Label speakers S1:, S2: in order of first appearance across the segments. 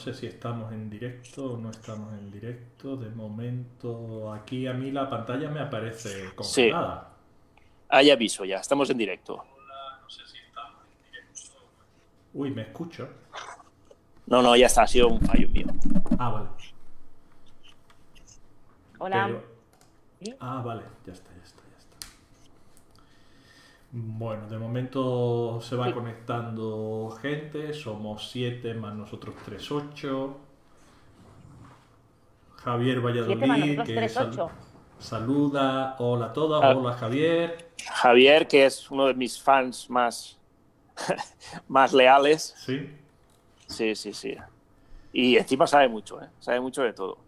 S1: sé si estamos en directo o no estamos en directo. De momento, aquí a mí la pantalla me aparece
S2: Sí,
S1: congelada.
S2: hay aviso ya, estamos en directo.
S1: No sé si estamos en directo. Uy, me escucho.
S2: No, no, ya está, ha sido un fallo mío.
S1: Ah, vale.
S3: Hola.
S1: Pero.
S3: ¿Sí?
S1: Ah, vale, ya está, ya está, ya está. Bueno, de momento se va
S3: Sí.
S1: conectando gente. Somos 7 más nosotros 3 8. Javier
S3: 7 más
S1: Valladolid,
S3: nosotros,
S1: que
S3: 3, 8.
S1: saluda. Hola a todas.
S2: Ah,
S1: Hola Javier.
S2: Javier, que es uno de mis fans más leales.
S1: Sí.
S2: Sí, sí, sí. Y encima sabe mucho, ¿eh? Sabe mucho de todo.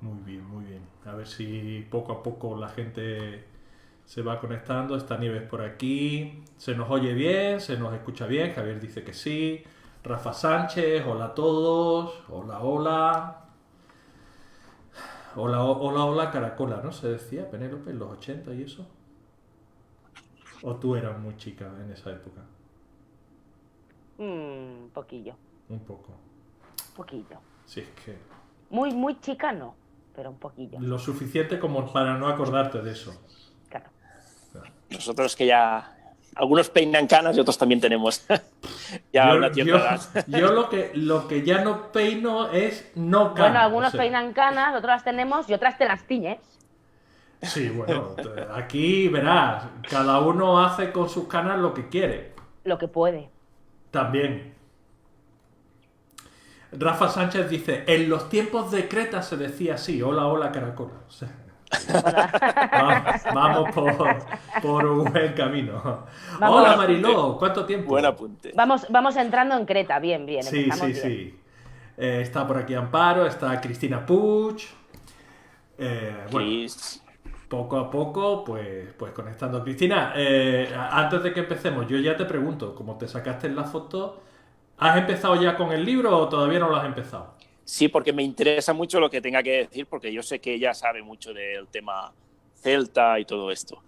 S1: Muy bien, muy bien. A ver si poco a poco la gente se va conectando. Está Nieves por aquí. Se nos oye bien, se nos escucha bien. Javier dice que sí. Rafa Sánchez, hola a todos. Hola, hola. Hola, hola, hola, Caracola, ¿no? Se decía Penélope en los 80 y eso. ¿O tú eras muy chica en esa época?
S3: Poquillo,
S1: Un poco.
S3: poquillo.
S1: Si es que.
S3: Muy, muy chica no, pero un poquillo,
S1: Lo
S3: sí.
S1: suficiente como para no acordarte de eso.
S3: Claro.
S2: Nosotros que ya... Algunos peinan canas y otros también tenemos ya una
S1: Yo,
S2: cierta
S1: yo,
S2: edad.
S1: yo lo que ya no peino es no
S3: Bueno,
S1: cana. O
S3: algunos
S1: sea,
S3: peinan canas, otros las tenemos y otras te las tiñes.
S1: sí, bueno, aquí verás, cada uno hace con sus canas lo que quiere.
S3: Lo que puede.
S1: También. Rafa Sánchez dice, en los tiempos de Creta se decía así, hola, hola, caracola. O sea,
S3: Hola.
S1: vamos por un buen camino.
S2: Buen
S1: Hola
S3: Vamos,
S2: apunte.
S1: Mariló, ¿cuánto
S2: Buen
S1: tiempo?
S2: apunte.
S3: vamos entrando en Creta. Bien, bien,
S1: Sí,
S3: empezamos
S1: sí,
S3: bien.
S1: sí. Está por aquí Amparo, está Cristina Puig. Bueno,
S2: Chris.
S1: poco a poco, pues conectando. Cristina, antes de que empecemos, yo ya te pregunto, como te sacaste en la foto, ¿has empezado ya con el libro o todavía no lo has empezado?
S2: Sí, porque me interesa mucho lo que tenga que decir, porque yo sé que ella sabe mucho del tema celta y todo esto.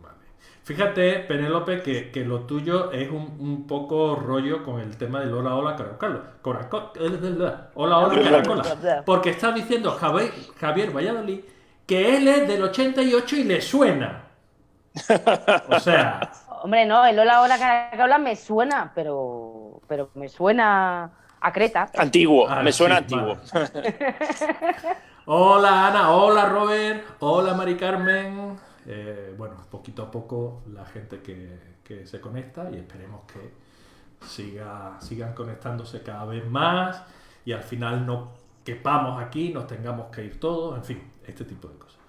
S1: Vale. Fíjate, Penélope, que lo tuyo es un poco rollo con el tema del hola, hola, caracola. Hola, hola, caracola. Porque está diciendo Javier Valladolid que él es del 88 y le suena. O sea,
S3: Hombre, no, el hola, hola, Caracola me suena, pero me suena a Creta.
S2: Antiguo, me suena
S1: sí, vale.
S2: antiguo.
S1: Hola Ana, hola Robert, hola Mari Carmen. Bueno, poquito a poco la gente que se conecta y esperemos que sigan conectándose cada vez más y al final no quepamos aquí, nos tengamos que ir todos, en fin, este tipo de cosas.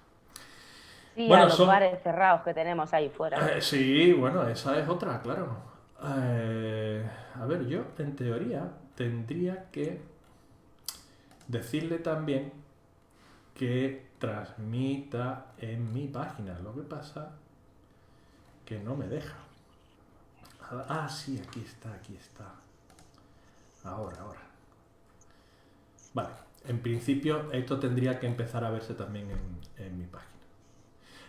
S3: Sí, a
S1: Bueno,
S3: los
S1: son...
S3: bares cerrados que tenemos ahí fuera.
S1: sí, bueno, esa es otra, claro. A ver, yo en teoría tendría que decirle también que transmita en mi página. Lo que pasa que no me deja. Ah, sí, aquí está, aquí está. Ahora. Vale, en principio esto tendría que empezar a verse también en mi página.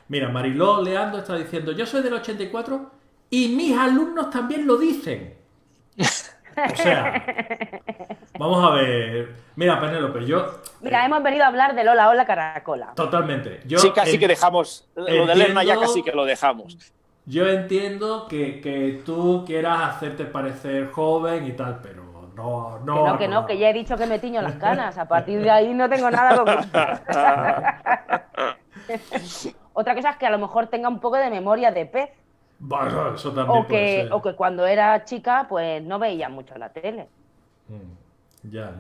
S1: Mira, Mariló Leando está diciendo, yo soy del 84 y mis alumnos también lo dicen. O sea, vamos a ver. Mira, Penélope, yo...
S3: Mira, hemos venido a hablar del hola, hola, Caracola.
S1: totalmente.
S2: Sí, casi que dejamos. Lo de Lerna ya casi que
S1: Entiendo...
S2: lo dejamos.
S1: Yo entiendo que tú quieras hacerte parecer joven y tal, pero no, no,
S3: Que
S1: no.
S3: ya he dicho que me tiño las canas. A partir de ahí no tengo nada que ocultar. Otra cosa es que a lo mejor tenga un poco de memoria de pez.
S1: Bueno, eso
S3: O
S1: también puede
S3: que,
S1: ser.
S3: o que cuando era chica, pues no veía mucho la tele.
S1: Ya.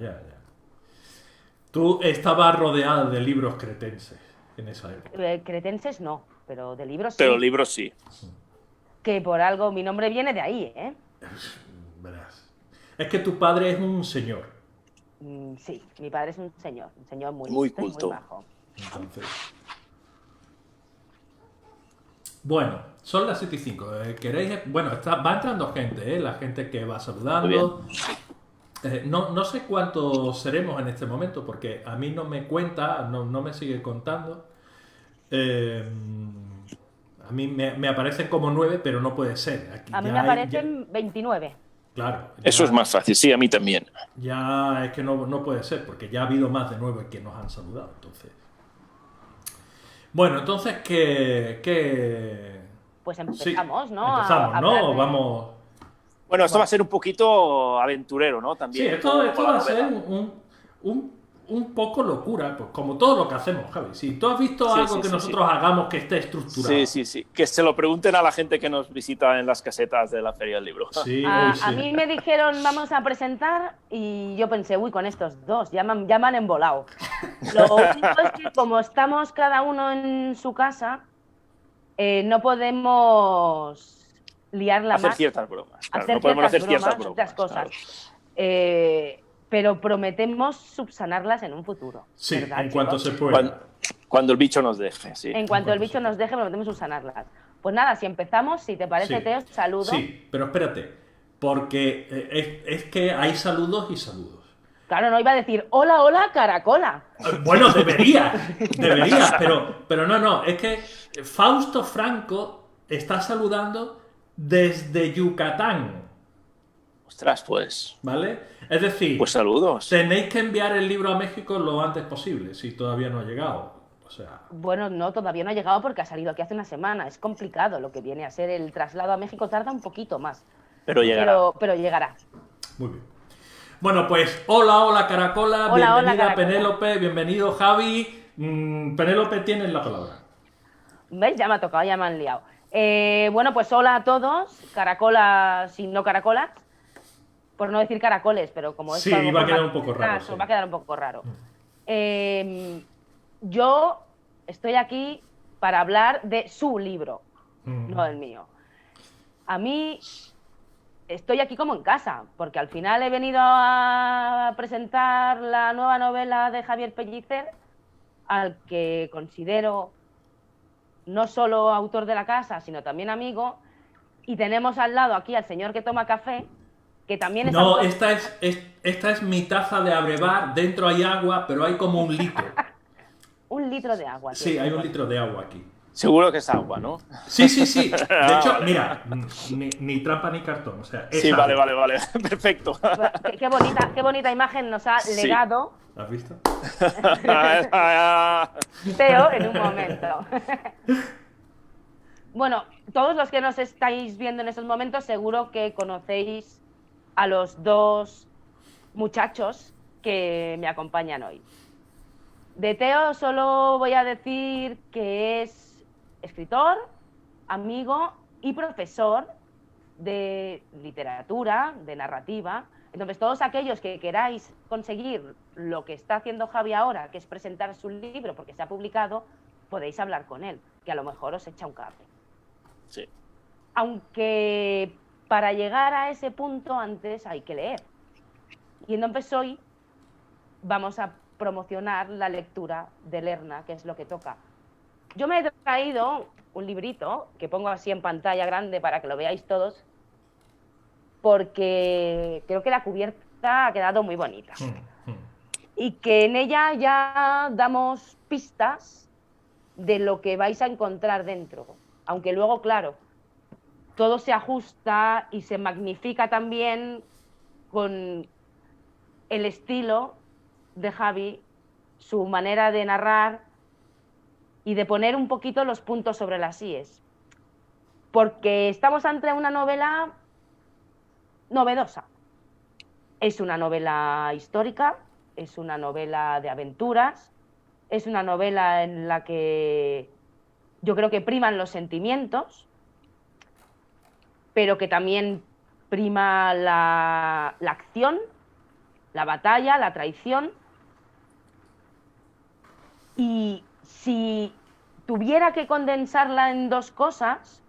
S1: Tú estabas rodeada de libros cretenses en esa época.
S3: Cretenses no, pero de libros
S2: Pero
S3: sí.
S2: libros sí.
S3: Que por algo mi nombre viene de ahí, ¿eh?
S1: Verás. Es que tu padre es un señor.
S3: Sí, mi padre es un señor muy
S2: Muy
S3: listo y muy
S2: culto.
S3: majo.
S1: Entonces. Bueno, son las 7 y 5. ¿Queréis? Bueno, va entrando gente, la gente que va
S2: Muy bien.
S1: saludando. No sé cuántos seremos en este momento, porque a mí no me cuenta, no me sigue contando. Eh, a mí me aparecen como 9, pero no puede ser. Aquí
S3: A mí me
S1: ya hay.
S3: aparecen 29.
S1: Claro.
S2: Eso es más fácil, sí, a mí también.
S1: Ya es que no puede ser, porque ya ha habido más de 9 que nos han saludado, entonces. Bueno, entonces,
S3: Pues
S1: Sí,
S3: empezamos, ¿no?
S1: empezamos,
S3: A
S1: ¿no?
S3: hablar
S1: O
S3: de-
S1: vamos...
S2: Bueno, esto va a ser un poquito aventurero, ¿no?
S1: Sí,
S2: También.
S1: esto
S2: la
S1: va a ser
S2: novela.
S1: un poco locura, pues como todo lo que hacemos, Javi. Si tú has visto
S2: Sí,
S1: algo
S2: sí,
S1: que
S2: sí,
S1: nosotros hagamos que esté estructurado.
S2: Sí, sí, sí. Que se lo pregunten a la gente que nos visita en las casetas de la Feria del Libro.
S1: Sí,
S3: A,
S1: uy, sí.
S3: a mí me dijeron, vamos a presentar, y yo pensé, uy, con estos dos, ya me han embolado. Lo único es que como estamos cada uno en su casa, no podemos liarla
S2: Hacer
S3: más,
S2: ciertas bromas. Claro,
S3: hacer
S2: no podemos hacer
S3: ciertas
S2: ciertas
S3: bromas,
S2: bromas.
S3: ciertas cosas.
S2: Claro.
S3: Pero prometemos subsanarlas en un futuro.
S1: Sí,
S3: ¿verdad,
S1: en cuanto
S3: chicos?
S1: se pueda.
S2: Cuando el bicho nos deje, sí.
S3: En cuanto el
S1: cuanto
S3: bicho
S1: se
S3: nos deje, prometemos subsanarlas. Pues nada, si empezamos, si te parece,
S1: Sí.
S3: Teo, saludo.
S1: Sí, pero espérate, porque es que hay saludos y saludos.
S3: Claro, no iba a decir, hola, hola, caracola.
S1: Bueno, debería, pero no, es que Fausto Franco está saludando desde Yucatán,
S2: Ostras, pues.
S1: ¿vale? Es decir,
S2: Pues saludos.
S1: tenéis que enviar el libro a México lo antes posible, si todavía no ha llegado. O sea,
S3: Bueno, no, todavía no ha llegado porque ha salido aquí hace una semana. Es complicado lo que viene a ser el traslado a México, tarda un poquito más.
S2: Pero llegará.
S3: Pero llegará.
S1: muy bien. Bueno, pues hola Caracola,
S3: Hola,
S1: bienvenida
S3: Caracola.
S1: Penélope, bienvenido Javi. Penélope, tienes la palabra.
S3: ¿Veis? Ya me ha tocado, ya me han liado. Bueno, pues hola a todos, caracolas y no caracolas. Por no decir caracoles, pero como
S1: Sí,
S3: esto algo
S1: va a
S3: por
S1: quedar
S3: la-
S1: un poco raro, sí.
S3: Va a quedar un poco raro. Yo estoy aquí para hablar de su libro, no del mío. A mí estoy aquí como en casa, porque al final he venido a presentar la nueva novela de Javier Pellicer, al que considero no solo autor de la casa, sino también amigo, y tenemos al lado aquí al señor que toma café, que también es
S1: No,
S3: autor-
S1: esta es mi taza de abrevar, dentro hay agua, pero hay como un litro.
S3: 1 litro de agua.
S1: Sí,
S3: tío.
S1: hay un litro de agua aquí.
S2: Seguro que es agua, ¿no?
S1: Sí. De hecho,
S2: Vale.
S1: mira, ni trampa ni cartón. O sea, es
S2: Sí,
S1: agua.
S2: vale. Perfecto.
S3: Qué bonita imagen nos ha
S2: Sí.
S3: legado
S1: ¿Has visto?
S3: Teo en un momento. Bueno, todos los que nos estáis viendo en estos momentos seguro que conocéis a los dos muchachos que me acompañan hoy. De Teo solo voy a decir que es escritor, amigo y profesor de literatura, de narrativa. Entonces, todos aquellos que queráis conseguir lo que está haciendo Javi ahora, que es presentar su libro porque se ha publicado, podéis hablar con él, que a lo mejor os echa un cable.
S2: Sí.
S3: Aunque para llegar a ese punto antes hay que leer. Y entonces hoy vamos a promocionar la lectura de Lerna, que es lo que toca. Yo me he traído un librito que pongo así en pantalla grande para que lo veáis todos, porque creo que la cubierta ha quedado muy bonita y que en ella ya damos pistas de lo que vais a encontrar dentro. Aunque luego, claro, todo se ajusta y se magnifica también con el estilo de Javi, su manera de narrar y de poner un poquito los puntos sobre las íes. Porque estamos ante una novela novedosa. Es una novela histórica, es una novela de aventuras, es una novela en la que yo creo que priman los sentimientos, pero que también prima la acción, la batalla, la traición. Y si tuviera que condensarla en dos cosas,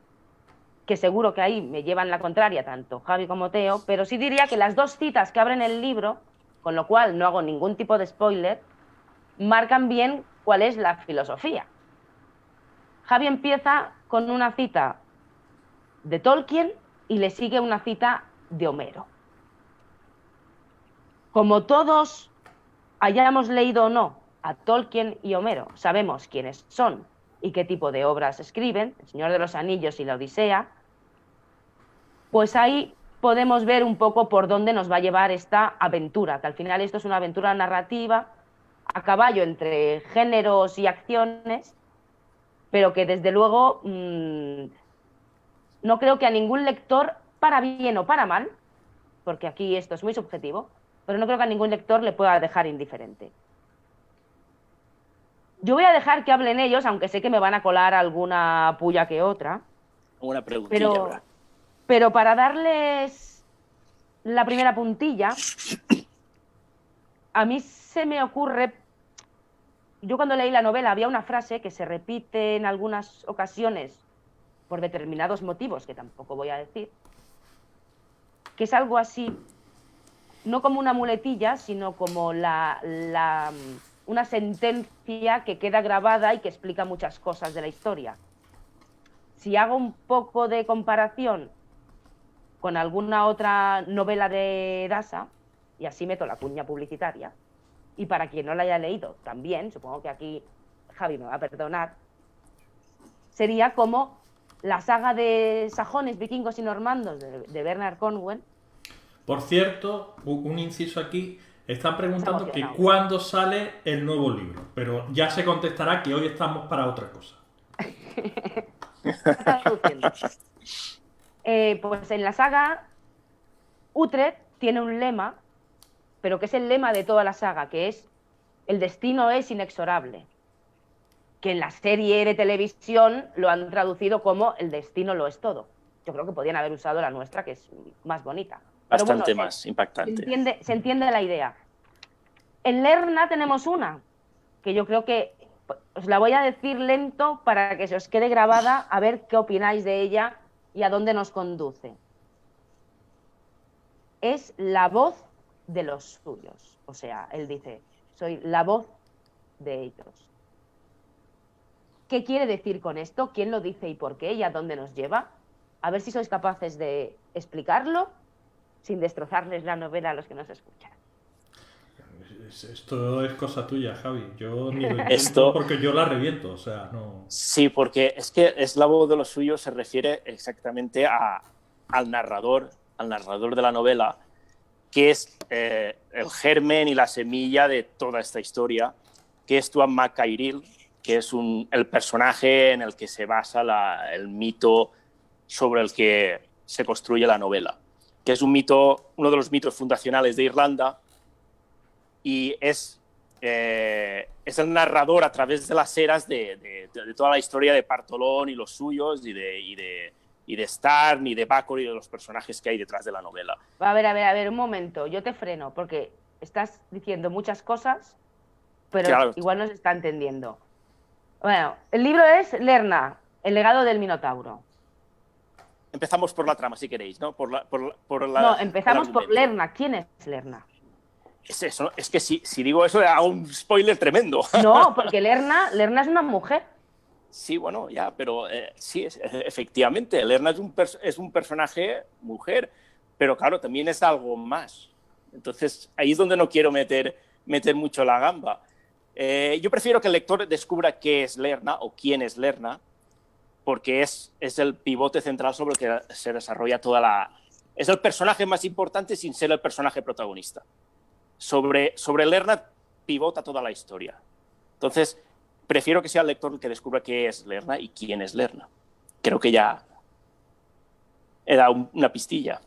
S3: que seguro que ahí me llevan la contraria tanto Javi como Teo, pero sí diría que las dos citas que abren el libro, con lo cual no hago ningún tipo de spoiler, marcan bien cuál es la filosofía. Javi empieza con una cita de Tolkien y le sigue una cita de Homero. Como todos hayamos leído o no a Tolkien y Homero, sabemos quiénes son y qué tipo de obras escriben, El Señor de los Anillos y la Odisea, pues hay podemos ver un poco por dónde nos va a llevar esta aventura, que al final esto es una aventura narrativa a caballo entre géneros y acciones, pero que desde luego no creo que a ningún lector, para bien o para mal, porque aquí esto es muy subjetivo, pero no creo que a ningún lector le pueda dejar indiferente. Yo voy a dejar que hablen ellos, aunque sé que me van a colar alguna puya que otra.
S2: Una preguntilla,
S3: pero para darles la primera puntilla, a mí se me ocurre, yo cuando leí la novela había una frase que se repite en algunas ocasiones por determinados motivos, que tampoco voy a decir, que es algo así, no como una muletilla, sino como una sentencia que queda grabada y que explica muchas cosas de la historia. Si hago un poco de comparación con alguna otra novela de Dasa, y así meto la cuña publicitaria, y para quien no la haya leído también, supongo que aquí Javi me va a perdonar, sería como la saga de sajones, vikingos y normandos de Bernard Cornwell.
S1: Por cierto, un inciso aquí, están preguntando que cuándo sale el nuevo libro, pero ya se contestará que hoy estamos para otra cosa.
S3: Pues en la saga Utrecht tiene un lema, pero que es el lema de toda la saga, que es el destino es inexorable, que en la serie de televisión lo han traducido como el destino lo es todo. Yo creo que podían haber usado la nuestra, que es más bonita.
S2: Bastante bueno, más impactante.
S3: Se entiende la idea. En Lerna tenemos una, que yo creo que os la voy a decir lento para que se os quede grabada, a ver qué opináis de ella y a dónde nos conduce. Es la voz de los suyos. O sea, él dice, soy la voz de ellos. ¿Qué quiere decir con esto? ¿Quién lo dice y por qué? ¿Y a dónde nos lleva? A ver si sois capaces de explicarlo sin destrozarles la novela a los que nos escuchan.
S1: Esto es cosa tuya, Javi. Yo ni lo entiendo porque yo la reviento, o sea, no...
S2: Sí, porque es que es la voz de los suyos, se refiere exactamente al narrador de la novela, que es el germen y la semilla de toda esta historia, que es Tuan Mac Cairil, que es el personaje en el que se basa el mito sobre el que se construye la novela, que es uno de los mitos fundacionales de Irlanda, y es el narrador a través de las eras de toda la historia de Partolón y los suyos, y de Starn y de Bacor y de los personajes que hay detrás de la novela.
S3: A ver, un momento, yo te freno, porque estás diciendo muchas cosas, pero claro, igual no se está entendiendo. Bueno, el libro es Lerna, el legado del Minotauro.
S2: Empezamos por la trama, si queréis, ¿no?
S3: No, empezamos por Lerna. ¿Quién es Lerna?
S2: Es eso, es que si digo eso hago un spoiler tremendo.
S3: No, porque Lerna es una mujer.
S2: Sí, bueno, ya, pero sí, efectivamente, Lerna es un personaje mujer, pero claro, también es algo más. Entonces, ahí es donde no quiero meter mucho la gamba. Yo prefiero que el lector descubra qué es Lerna o quién es Lerna, porque es el pivote central sobre el que se desarrolla es el personaje más importante sin ser el personaje protagonista. Sobre Lerna pivota toda la historia. Entonces, prefiero que sea el lector el que descubra qué es Lerna y quién es Lerna. Creo que ya he dado una pistilla.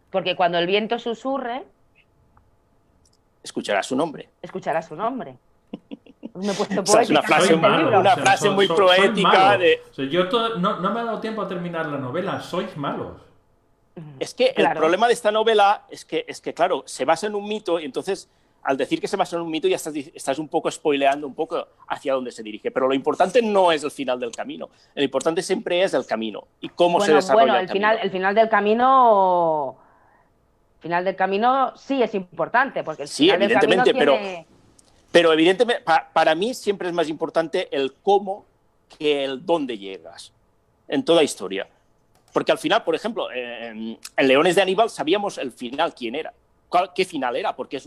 S3: Porque cuando el viento susurre...
S2: Escuchará su nombre.
S3: Me he puesto
S2: poética. Es una frase muy poética.
S1: No me ha dado tiempo a terminar la novela. Sois malos.
S2: Es que claro, el problema de esta novela es que, claro, se basa en un mito y entonces, al decir que se basa en un mito, ya estás un poco spoileando un poco hacia dónde se dirige. Pero lo importante no es el final del camino. Lo importante siempre es el camino y cómo se desarrolla el camino.
S3: El final del camino sí es importante, porque el final del camino tiene...
S2: Pero evidentemente, para mí siempre es más importante el cómo que el dónde llegas en toda historia. Porque al final, por ejemplo, en Leones de Aníbal sabíamos el final, quién era, qué final era, porque es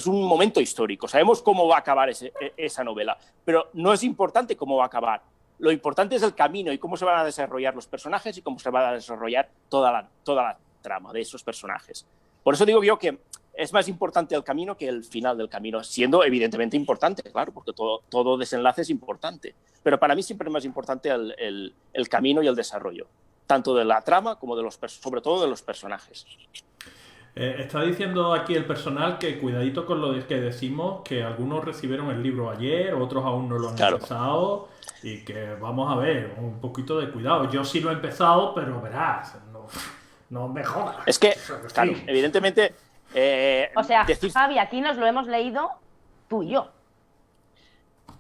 S2: un momento histórico. Sabemos cómo va a acabar esa novela, pero no es importante cómo va a acabar. Lo importante es el camino y cómo se van a desarrollar los personajes y cómo se va a desarrollar toda trama, de esos personajes. Por eso digo yo que es más importante el camino que el final del camino, siendo evidentemente importante, claro, porque todo desenlace es importante. Pero para mí siempre es más importante el camino y el desarrollo, tanto de la trama como sobre todo de los personajes.
S1: Está diciendo aquí el personal que cuidadito con lo que decimos, que algunos recibieron el libro ayer, otros aún no lo han empezado, y que vamos a ver, un poquito de cuidado. Yo sí lo he empezado, pero verás, no me jodas.
S2: Es que, claro, evidentemente...
S3: o sea, Javi, aquí nos lo hemos leído tú y yo.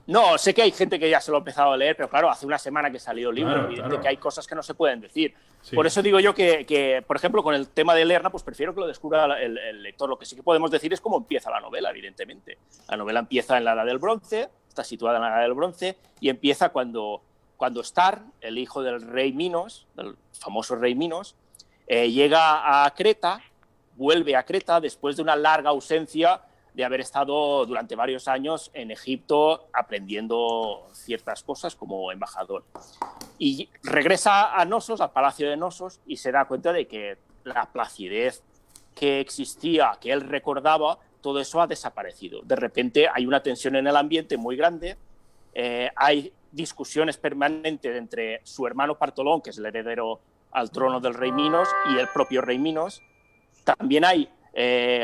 S2: No, sé que hay gente que ya se lo ha empezado a leer, pero claro, hace una semana que salió el libro, evidente que hay cosas que no se pueden decir. Sí. Por eso digo yo que, por ejemplo, con el tema de Lerna, pues prefiero que lo descubra el lector. Lo que sí que podemos decir es cómo empieza la novela, evidentemente. La novela empieza en la Edad del Bronce, está situada en la Edad del Bronce, y empieza cuando Star, el hijo del rey Minos, del famoso rey Minos, llega a Creta, vuelve a Creta después de una larga ausencia de haber estado durante varios años en Egipto aprendiendo ciertas cosas como embajador. Y regresa a Knossos, al palacio de Knossos, y se da cuenta de que la placidez que existía, que él recordaba, todo eso ha desaparecido. De repente hay una tensión en el ambiente muy grande, hay discusiones permanentes entre su hermano Partolón, que es el heredero al trono del rey Minos, y el propio rey Minos. También hay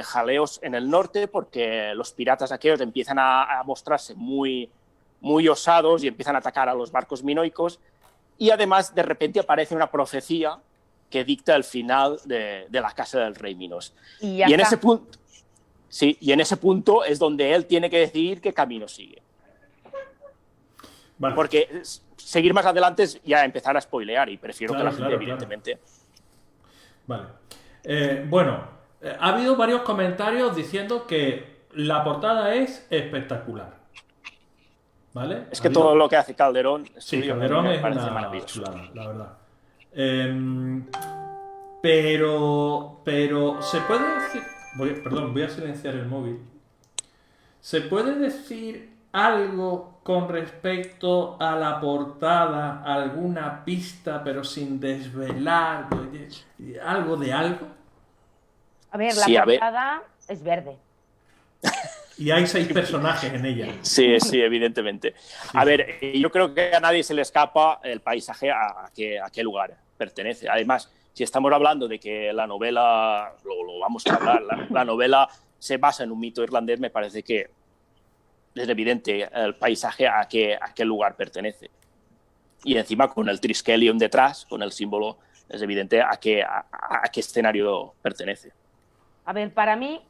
S2: jaleos en el norte porque los piratas aqueos empiezan a mostrarse muy, muy osados y empiezan a atacar a los barcos minoicos, y además de repente aparece una profecía que dicta el final de la casa del rey Minos. Y en ese punto, sí, y en ese punto es donde él tiene que decidir qué camino sigue. Vale. Porque seguir más adelante es ya empezar a spoilear, y prefiero que la gente, evidentemente...
S1: Vale. Bueno, ha habido varios comentarios diciendo que la portada es espectacular. ¿Vale?
S2: Es que todo lo que hace Calderón...
S1: Sí, Calderón es una chulada, la verdad. Pero se puede decir... voy a silenciar el móvil. ¿Se puede decir algo con respecto a la portada? ¿Alguna pista, pero sin desvelar? ¿Algo de algo?
S3: A ver, la portada es verde.
S1: Y hay 6 personajes en ella.
S2: Sí, evidentemente. A ver, yo creo que a nadie se le escapa el paisaje a qué lugar pertenece. Además, si estamos hablando de que la novela, lo vamos a hablar, la novela se basa en un mito irlandés, me parece que es evidente el paisaje a qué lugar pertenece. Y encima con el Triskelion detrás, con el símbolo, es evidente a qué escenario pertenece.
S3: A ver, para mí,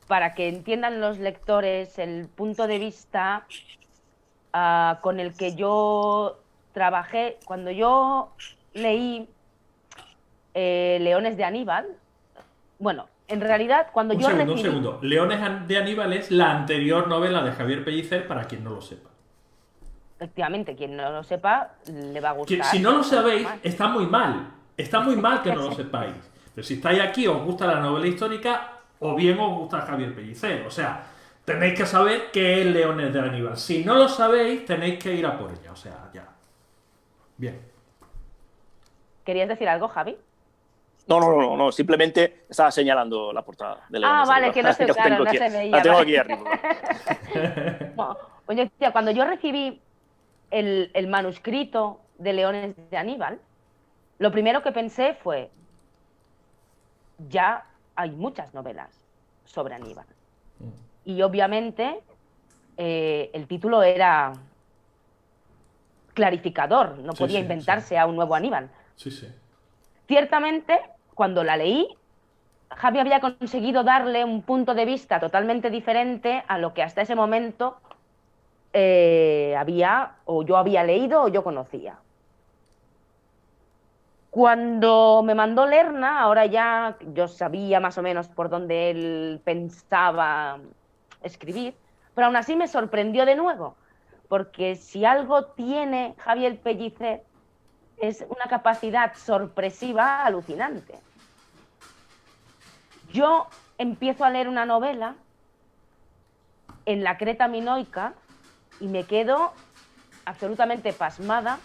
S3: para que entiendan los lectores el punto de vista con el que yo trabajé, cuando yo leí Leones de Aníbal, bueno, en realidad cuando yo recibí...
S1: Un segundo. Leones de Aníbal es la anterior novela de Javier Pellicer, para quien no lo sepa.
S3: Efectivamente, quien no lo sepa le va a gustar.
S1: Si no lo sabéis, está muy mal. Está muy mal que no lo sepáis. Pero si estáis aquí, os gusta la novela histórica, o bien os gusta Javier Pellicer. O sea, tenéis que saber qué es Leones de Aníbal. Si no lo sabéis, tenéis que ir a por ella. O sea, ya. Bien.
S3: ¿Querías decir algo, Javi?
S2: No. Simplemente estaba señalando la portada de Leones de Aníbal.
S3: Vale, que no se, claro, no se veía.
S2: La tengo aquí arriba.
S3: Bueno, oye, tía, cuando yo recibí el manuscrito de Leones de Aníbal, lo primero que pensé fue, ya hay muchas novelas sobre Aníbal. Y obviamente el título era clarificador, no podía inventarse a un nuevo Aníbal.
S1: Sí.
S3: Ciertamente, cuando la leí, Javi había conseguido darle un punto de vista totalmente diferente a lo que hasta ese momento yo había leído o yo conocía. Cuando me mandó Lerna, ahora ya yo sabía más o menos por dónde él pensaba escribir, pero aún así me sorprendió de nuevo, porque si algo tiene Javier Pellicer es una capacidad sorpresiva alucinante. Yo empiezo a leer una novela en la Creta minoica y me quedo absolutamente pasmada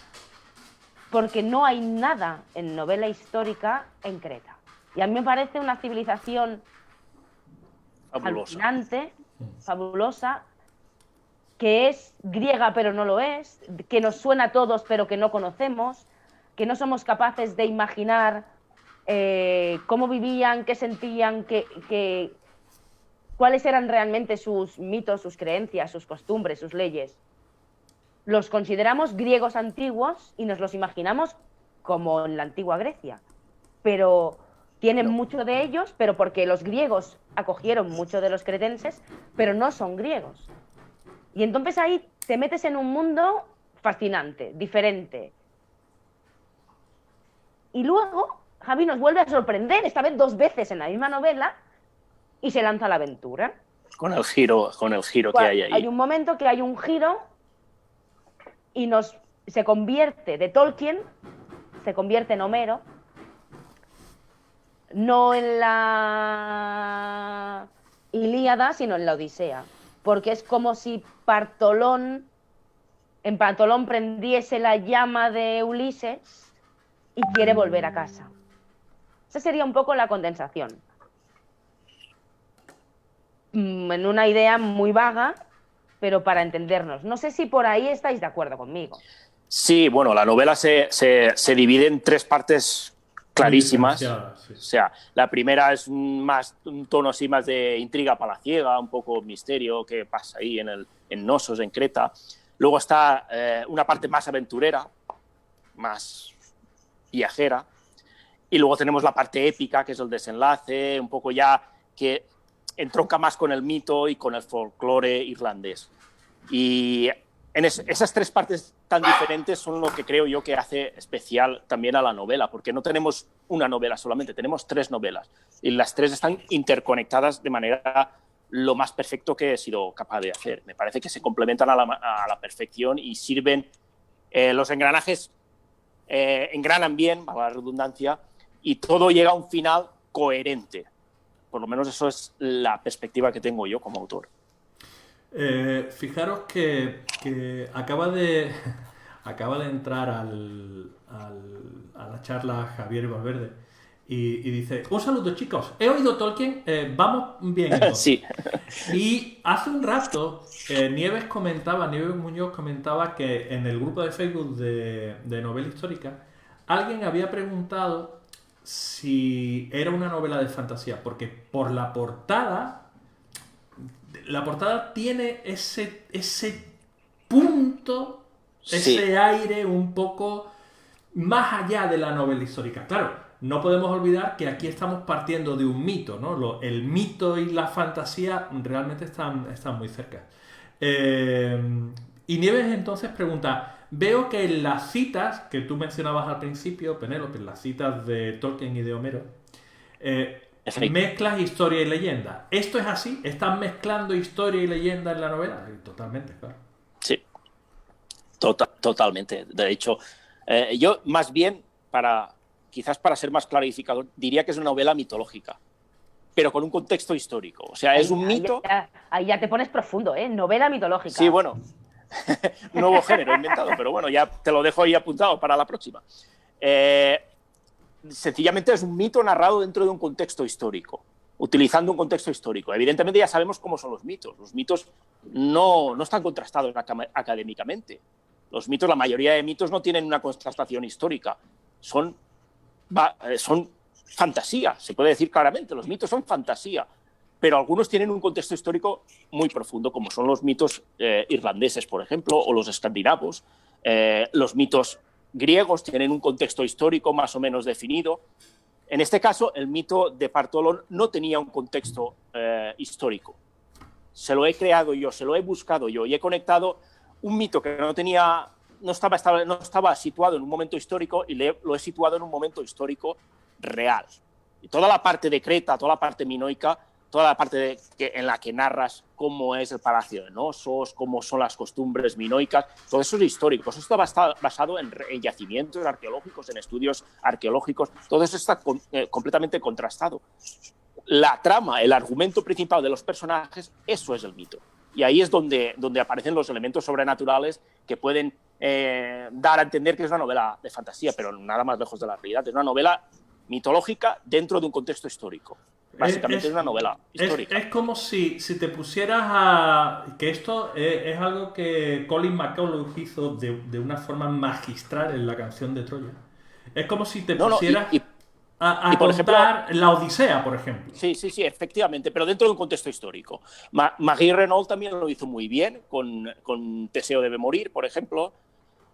S3: porque no hay nada en novela histórica en Creta. Y a mí me parece una civilización alucinante, fabulosa, que es griega pero no lo es, que nos suena a todos pero que no conocemos, que no somos capaces de imaginar cómo vivían, qué sentían, cuáles eran realmente sus mitos, sus creencias, sus costumbres, sus leyes. Los consideramos griegos antiguos y nos los imaginamos como en la antigua Grecia, pero tienen mucho de ellos, pero porque los griegos acogieron mucho de los cretenses, pero no son griegos. Y entonces ahí te metes en un mundo fascinante, diferente. Y luego Javi nos vuelve a sorprender, esta vez 2 veces en la misma novela, y se lanza a la aventura.
S2: Con el giro que hay ahí.
S3: Hay un momento que hay un giro y se convierte de Tolkien, se convierte en Homero, no en la Ilíada, sino en la Odisea, porque es como si en Partolón prendiese la llama de Ulises y quiere volver a casa. Esa sería un poco la condensación. En una idea muy vaga, pero para entendernos. No sé si por ahí estáis de acuerdo conmigo.
S2: Sí, bueno, la novela se divide en 3 partes clarísimas. Sí. O sea, la primera es un tono así más de intriga palaciega, un poco misterio, qué pasa ahí en Knossos, en Creta. Luego está una parte más aventurera, más viajera. Y luego tenemos la parte épica, que es el desenlace, un poco ya que entronca más con el mito y con el folclore irlandés. Y esas 3 partes tan diferentes son lo que creo yo que hace especial también a la novela, porque no tenemos una novela solamente, tenemos 3 novelas. Y las 3 están interconectadas de manera lo más perfecto que he sido capaz de hacer. Me parece que se complementan a la perfección y sirven, los engranajes engranan bien, a la redundancia, y todo llega a un final coherente. Por lo menos eso es la perspectiva que tengo yo como autor.
S1: Fijaros que acaba de entrar a la charla Javier Valverde y dice: un saludo, chicos, he oído Tolkien, vamos bien entonces.
S2: Sí.
S1: Y hace un rato Nieves Muñoz comentaba que en el grupo de Facebook de novela histórica alguien había preguntado si era una novela de fantasía, porque por la portada tiene ese punto,
S2: sí,
S1: ese aire un poco más allá de la novela histórica. Claro, no podemos olvidar que aquí estamos partiendo de un mito, ¿no? El mito y la fantasía realmente están muy cerca. Y Nieves entonces pregunta: veo que en las citas que tú mencionabas al principio, Penélope, las citas de Tolkien y de Homero, mezclas historia y leyenda. ¿Esto es así? ¿Están mezclando historia y leyenda en la novela? Totalmente, claro.
S2: Sí, totalmente. De hecho, yo más bien, quizás para ser más clarificador, diría que es una novela mitológica, pero con un contexto histórico. O sea, es un mito...
S3: Ahí ya te pones profundo, ¿eh? Novela mitológica.
S2: Sí, bueno, nuevo género inventado, pero bueno, ya te lo dejo ahí apuntado para la próxima. Sencillamente es un mito narrado dentro de un contexto histórico, utilizando un contexto histórico. Evidentemente ya sabemos cómo son los mitos. Los mitos no están contrastados académicamente. Los mitos, la mayoría de mitos no tienen una contrastación histórica. Son fantasía, se puede decir claramente. Los mitos son fantasía, pero algunos tienen un contexto histórico muy profundo, como son los mitos irlandeses, por ejemplo, o los escandinavos. Los mitos griegos tienen un contexto histórico más o menos definido. En este caso, el mito de Partolón no tenía un contexto histórico. Se lo he creado yo, se lo he buscado yo y he conectado un mito que no estaba situado en un momento histórico y lo he situado en un momento histórico real. Y toda la parte de Creta, toda la parte minoica, toda la parte en la que narras cómo es el palacio de Knossos, cómo son las costumbres minoicas, todo eso es histórico. Eso está basado en yacimientos arqueológicos, en estudios arqueológicos. Todo eso está completamente contrastado. La trama, el argumento principal de los personajes, eso es el mito. Y ahí es donde aparecen los elementos sobrenaturales que pueden dar a entender que es una novela de fantasía, pero nada más lejos de la realidad. Es una novela mitológica dentro de un contexto histórico. Básicamente es una novela histórica.
S1: Es como si te pusieras a... Que esto es algo que Colin McCullough hizo de una forma magistral en la canción de Troya. Es como si te pusieras a
S2: por
S1: contar
S2: ejemplo,
S1: la Odisea, por ejemplo.
S2: Sí, efectivamente, pero dentro de un contexto histórico. Maggie Renault también lo hizo muy bien con Teseo debe morir, por ejemplo.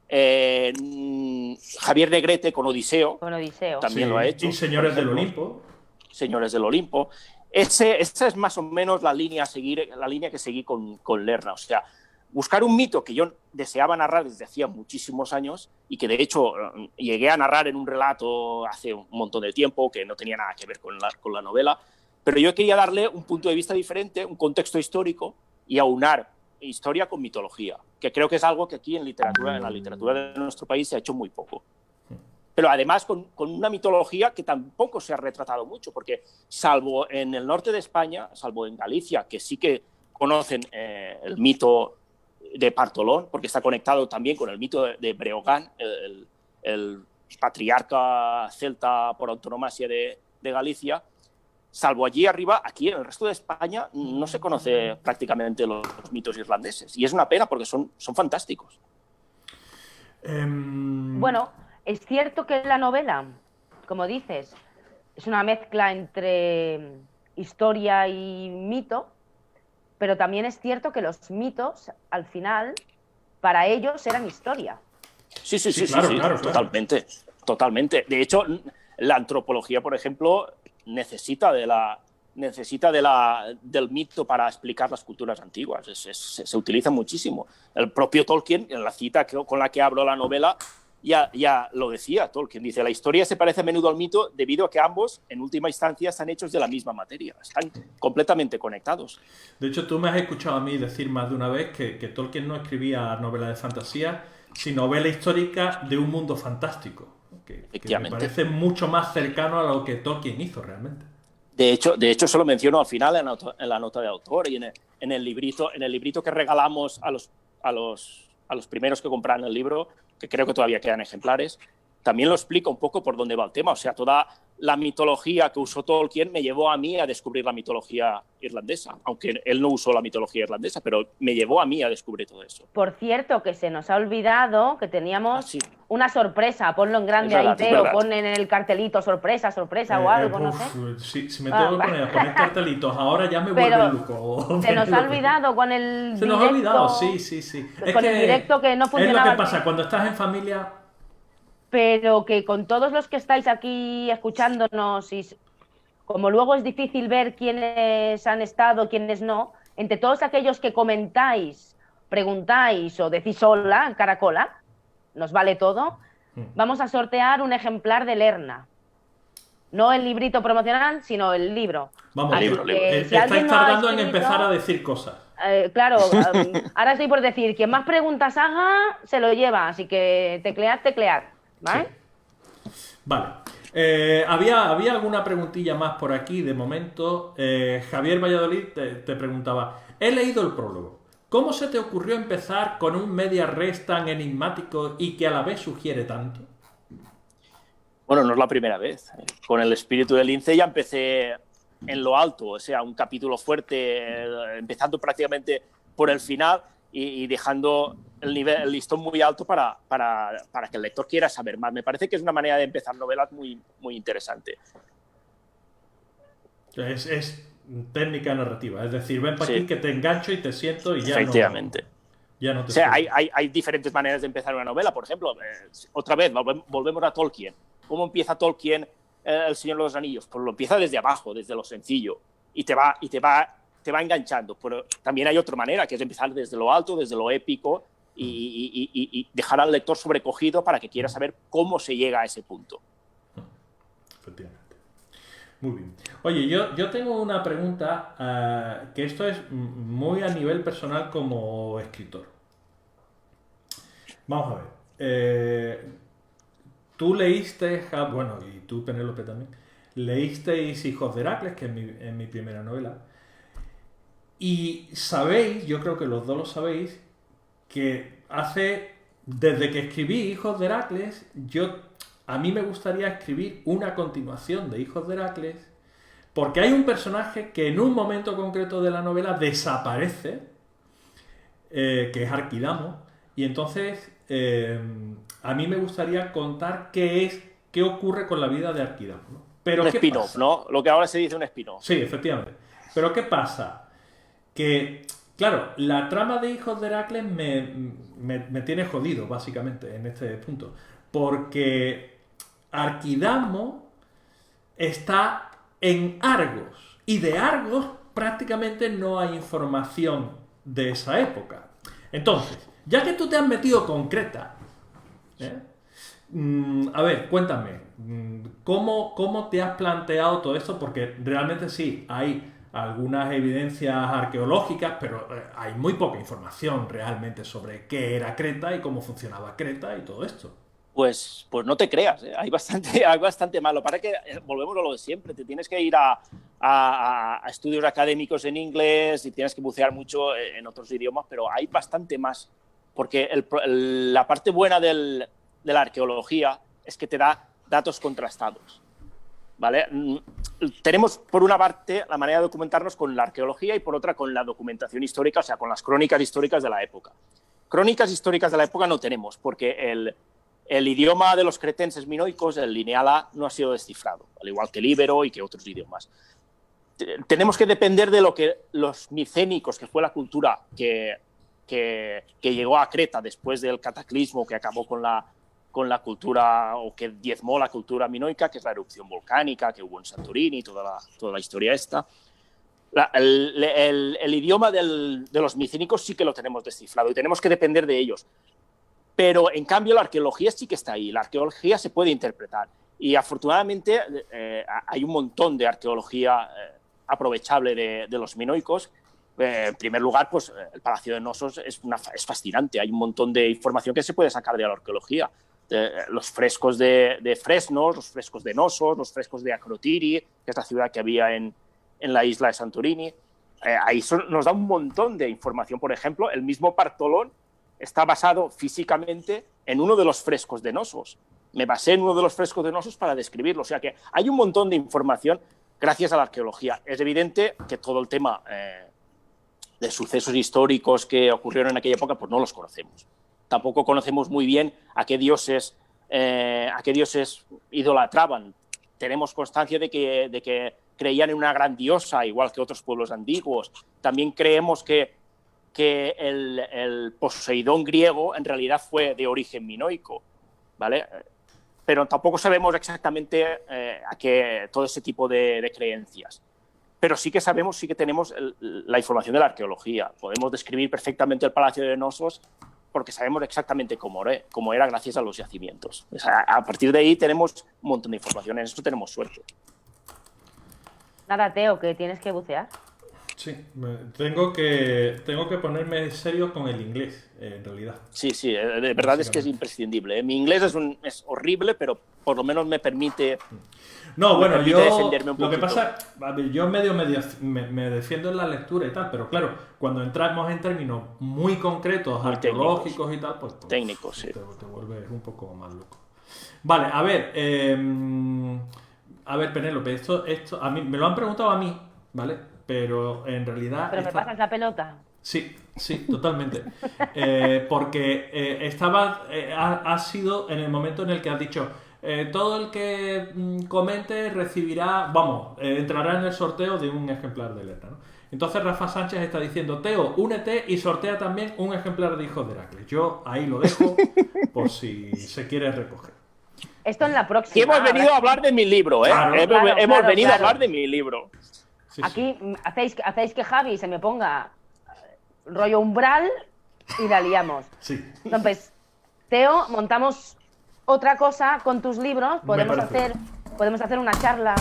S2: Javier Negrete con Odiseo. También lo ha hecho.
S1: Y Señores del Olimpo.
S2: Señores del Olimpo. Esa es más o menos la línea a seguir, la línea que seguí con Lerna. O sea, buscar un mito que yo deseaba narrar desde hacía muchísimos años y que de hecho llegué a narrar en un relato hace un montón de tiempo que no tenía nada que ver con la novela, pero yo quería darle un punto de vista diferente, un contexto histórico y aunar historia con mitología, que creo que es algo que aquí en la literatura de nuestro país se ha hecho muy poco. Pero además con una mitología que tampoco se ha retratado mucho, porque salvo en el norte de España, salvo en Galicia, que sí que conocen el mito de Partolón, porque está conectado también con el mito de Breogán, el patriarca celta por antonomasia de Galicia. Salvo allí arriba, aquí en el resto de España no se conoce prácticamente los mitos irlandeses. Y es una pena porque son fantásticos.
S3: Bueno, es cierto que la novela, como dices, es una mezcla entre historia y mito, pero también es cierto que los mitos, al final, para ellos eran historia.
S2: Sí, claro. Totalmente. De hecho, la antropología, por ejemplo, necesita del mito para explicar las culturas antiguas. Se utiliza muchísimo. El propio Tolkien, en la cita con la que abro la novela, ya lo decía Tolkien. Dice, la historia se parece a menudo al mito debido a que ambos, en última instancia, están hechos de la misma materia. Están completamente conectados.
S1: De hecho, tú me has escuchado a mí decir más de una vez que Tolkien no escribía novela de fantasía, sino novela histórica de un mundo fantástico. Que me parece mucho más cercano a lo que Tolkien hizo realmente.
S2: De hecho, se lo menciono al final en la nota de autor y en el librito que regalamos a los primeros que compraron el libro, que creo que todavía quedan ejemplares, también lo explico un poco por dónde va el tema. O sea, toda la mitología que usó Tolkien me llevó a mí a descubrir la mitología irlandesa, aunque él no usó la mitología irlandesa, pero me llevó a mí a descubrir todo eso.
S3: Por cierto, que se nos ha olvidado que teníamos una sorpresa. Ponlo en grande ahí, Teo, pon en el cartelito sorpresa o algo, no sé.
S1: Si me tengo que poner cartelitos, ahora ya me vuelve loco.
S3: Se nos ha olvidado con el
S1: Se nos ha olvidado, sí.
S3: Con el directo que no funcionaba.
S1: Es lo que pasa, cuando estás en familia...
S3: Pero que con todos los que estáis aquí escuchándonos, y como luego es difícil ver quiénes han estado, quiénes no, entre todos aquellos que comentáis, preguntáis o decís hola, caracola, nos vale todo, vamos a sortear un ejemplar de Lerna. No el librito promocional, sino el libro.
S1: Vamos, libro. Estáis tardando en empezar a decir cosas.
S3: Claro, ahora estoy por decir, quien más preguntas haga, se lo lleva, así que teclead. ¿Vale?
S1: Sí. Vale. Había alguna preguntilla más por aquí, de momento. Javier Valladolid te preguntaba, he leído el prólogo. ¿Cómo se te ocurrió empezar con un media res tan enigmático y que a la vez sugiere tanto?
S2: Bueno, no es la primera vez. Con el espíritu del lince ya empecé en lo alto, o sea, un capítulo fuerte, empezando prácticamente por el final y dejando el listón muy alto para que el lector quiera saber más. Me parece que es una manera de empezar novelas muy, muy interesante.
S1: Es técnica narrativa, es decir, ven para aquí que te engancho y te siento y ya
S2: efectivamente.
S1: Ya no te
S2: o sea, hay diferentes maneras de empezar una novela. Por ejemplo, otra vez, volvemos a Tolkien. ¿Cómo empieza Tolkien El Señor de los Anillos? Pues lo empieza desde abajo, desde lo sencillo, y te va enganchando. Pero también hay otra manera, que es empezar desde lo alto, desde lo épico, y dejar al lector sobrecogido para que quiera saber cómo se llega a ese punto.
S1: Efectivamente. Muy bien. Oye, yo tengo una pregunta, que esto es muy a nivel personal como escritor. Vamos a ver. Tú leíste, bueno, y tú, Penélope, también, leísteis Hijos de Heracles, que es mi primera novela. Y sabéis, yo creo que los dos lo sabéis, que desde que escribí Hijos de Heracles, a mí me gustaría escribir una continuación de Hijos de Heracles, porque hay un personaje que en un momento concreto de la novela desaparece, que es Arquidamo, y entonces a mí me gustaría contar qué ocurre con la vida de Arquidamo, ¿no? Pero
S2: un
S1: ¿qué
S2: spin-off,
S1: pasa?
S2: ¿no? Lo que ahora se dice un spin-off.
S1: Sí, efectivamente. Pero ¿qué pasa? Que, claro, la trama de Hijos de Heracles me tiene jodido, básicamente, en este punto. Porque Arquidamo está en Argos. Y de Argos prácticamente no hay información de esa época. Entonces, ya que tú te has metido con Creta, a ver, cuéntame, ¿cómo te has planteado todo esto? Porque realmente sí, hay algunas evidencias arqueológicas, pero hay muy poca información realmente sobre qué era Creta y cómo funcionaba Creta y todo esto.
S2: Pues no te creas, ¿eh? Hay bastante malo. Para que volvemos a lo de siempre, te tienes que ir a estudios académicos en inglés y tienes que bucear mucho en otros idiomas, pero hay bastante más, porque la parte buena de la arqueología es que te da datos contrastados, ¿vale? Tenemos, por una parte, la manera de documentarnos con la arqueología y, por otra, con la documentación histórica, o sea, con las crónicas históricas de la época. Crónicas históricas de la época no tenemos, porque el idioma de los cretenses minoicos, el lineal A, no ha sido descifrado, al igual que el íbero y que otros idiomas. Tenemos que depender de lo que los micénicos, que fue la cultura que llegó a Creta después del cataclismo que acabó con la cultura, o que diezmó la cultura minoica, que es la erupción volcánica que hubo en Santorini, toda la historia esta. El idioma de los micénicos sí que lo tenemos descifrado y tenemos que depender de ellos. Pero, en cambio, la arqueología sí que está ahí. La arqueología se puede interpretar. Y, afortunadamente, hay un montón de arqueología aprovechable de los minoicos. En primer lugar, pues, el Palacio de Nosos es fascinante. Hay un montón de información que se puede sacar de la arqueología. Los frescos de Fresnos, los frescos de Nosos, los frescos de Akrotiri, que es la ciudad que había en la isla de Santorini. Ahí nos da un montón de información. Por ejemplo, el mismo Partolón está basado físicamente en uno de los frescos de Nosos. Me basé en uno de los frescos de Nosos para describirlo. O sea que hay un montón de información gracias a la arqueología. Es evidente que todo el tema de sucesos históricos que ocurrieron en aquella época, pues no los conocemos. Tampoco conocemos muy bien a qué dioses idolatraban. Tenemos constancia de que creían en una gran diosa, igual que otros pueblos antiguos. También creemos que el Poseidón griego en realidad fue de origen minoico, ¿vale? Pero tampoco sabemos exactamente a qué todo ese tipo de creencias. Pero sí que sabemos, sí que tenemos la información de la arqueología. Podemos describir perfectamente el Palacio de Nosos porque sabemos exactamente cómo era gracias a los yacimientos. O sea, a partir de ahí tenemos un montón de información. En eso tenemos suerte.
S3: Nada, Teo, que tienes que bucear.
S1: Sí, tengo que ponerme serio con el inglés, en realidad.
S2: Sí, de verdad es que es imprescindible. Mi inglés es horrible, pero por lo menos me permite...
S1: No, bueno,
S2: defenderme un
S1: lo que
S2: poquito.
S1: pasa, yo medio me defiendo en la lectura y tal, pero claro, cuando entramos en términos muy concretos,
S2: Muy
S1: arqueológicos y tal, pues
S2: técnicos, sí.
S1: te vuelves un poco más loco. Vale, a ver, Penélope, esto a mí me lo han preguntado a mí, ¿vale? Pero en realidad...
S3: ¿Pero me pasas la pelota?
S1: Sí, totalmente. Porque ha sido en el momento en el que has dicho todo el que comente recibirá, entrará en el sorteo de un ejemplar de Lerna, ¿no? Entonces Rafa Sánchez está diciendo, Teo, únete y sortea también un ejemplar de Hijos de Heracles. Yo ahí lo dejo por si se quiere recoger.
S3: Esto en la próxima.
S2: Y hemos venido a hablar de mi libro, ¿eh?
S1: Claro,
S2: hemos venido a hablar de mi libro.
S1: Sí,
S3: Aquí hacéis que Javi se me ponga rollo umbral y la liamos.
S1: Sí.
S3: Entonces, Teo, montamos otra cosa con tus libros. Podemos hacer una charla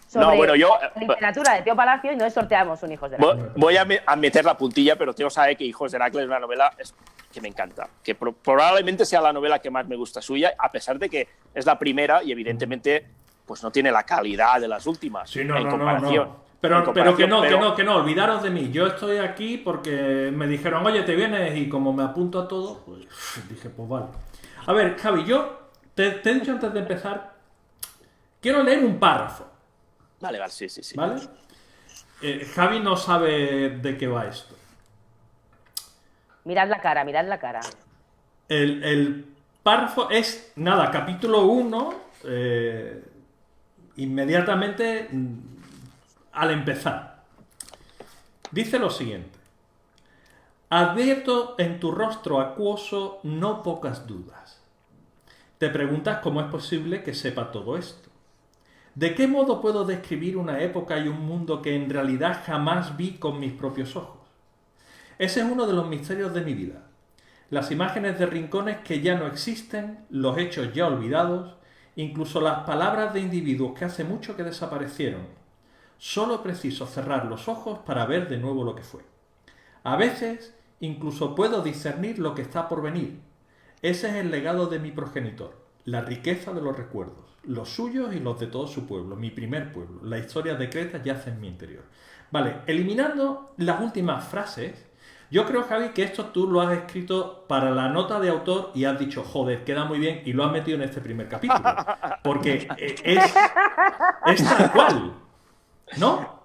S3: sobre literatura de Teo Palacio y nos sorteamos un Hijos de Heracles.
S2: Voy a meter la puntilla, pero Teo sabe que Hijos de Heracles es una novela que me encanta. Que probablemente sea la novela que más me gusta suya, a pesar de que es la primera y evidentemente pues no tiene la calidad de las últimas
S1: Sí, no,
S2: en comparación.
S1: no. Pero que no, olvidaros de mí. Yo estoy aquí porque me dijeron, oye, te vienes, y como me apunto a todo, pues dije, pues vale. A ver, Javi, yo te he dicho antes de empezar, quiero leer un párrafo.
S2: Vale, sí.
S1: ¿Vale? Javi no sabe de qué va esto.
S3: Mirad la cara.
S1: El párrafo es, nada, capítulo 1, inmediatamente al empezar. Dice lo siguiente. Advierto en tu rostro acuoso no pocas dudas. Te preguntas cómo es posible que sepa todo esto. ¿De qué modo puedo describir una época y un mundo que en realidad jamás vi con mis propios ojos? Ese es uno de los misterios de mi vida. Las imágenes de rincones que ya no existen, los hechos ya olvidados, incluso las palabras de individuos que hace mucho que desaparecieron. Solo preciso cerrar los ojos para ver de nuevo lo que fue. A veces, incluso puedo discernir lo que está por venir. Ese es el legado de mi progenitor, la riqueza de los recuerdos, los suyos y los de todo su pueblo, mi primer pueblo. La historia de Creta yace en mi interior. Vale, eliminando las últimas frases, yo creo, Javi, que esto tú lo has escrito para la nota de autor y has dicho, joder, queda muy bien, y lo has metido en este primer capítulo. Porque es tal cual, ¿no?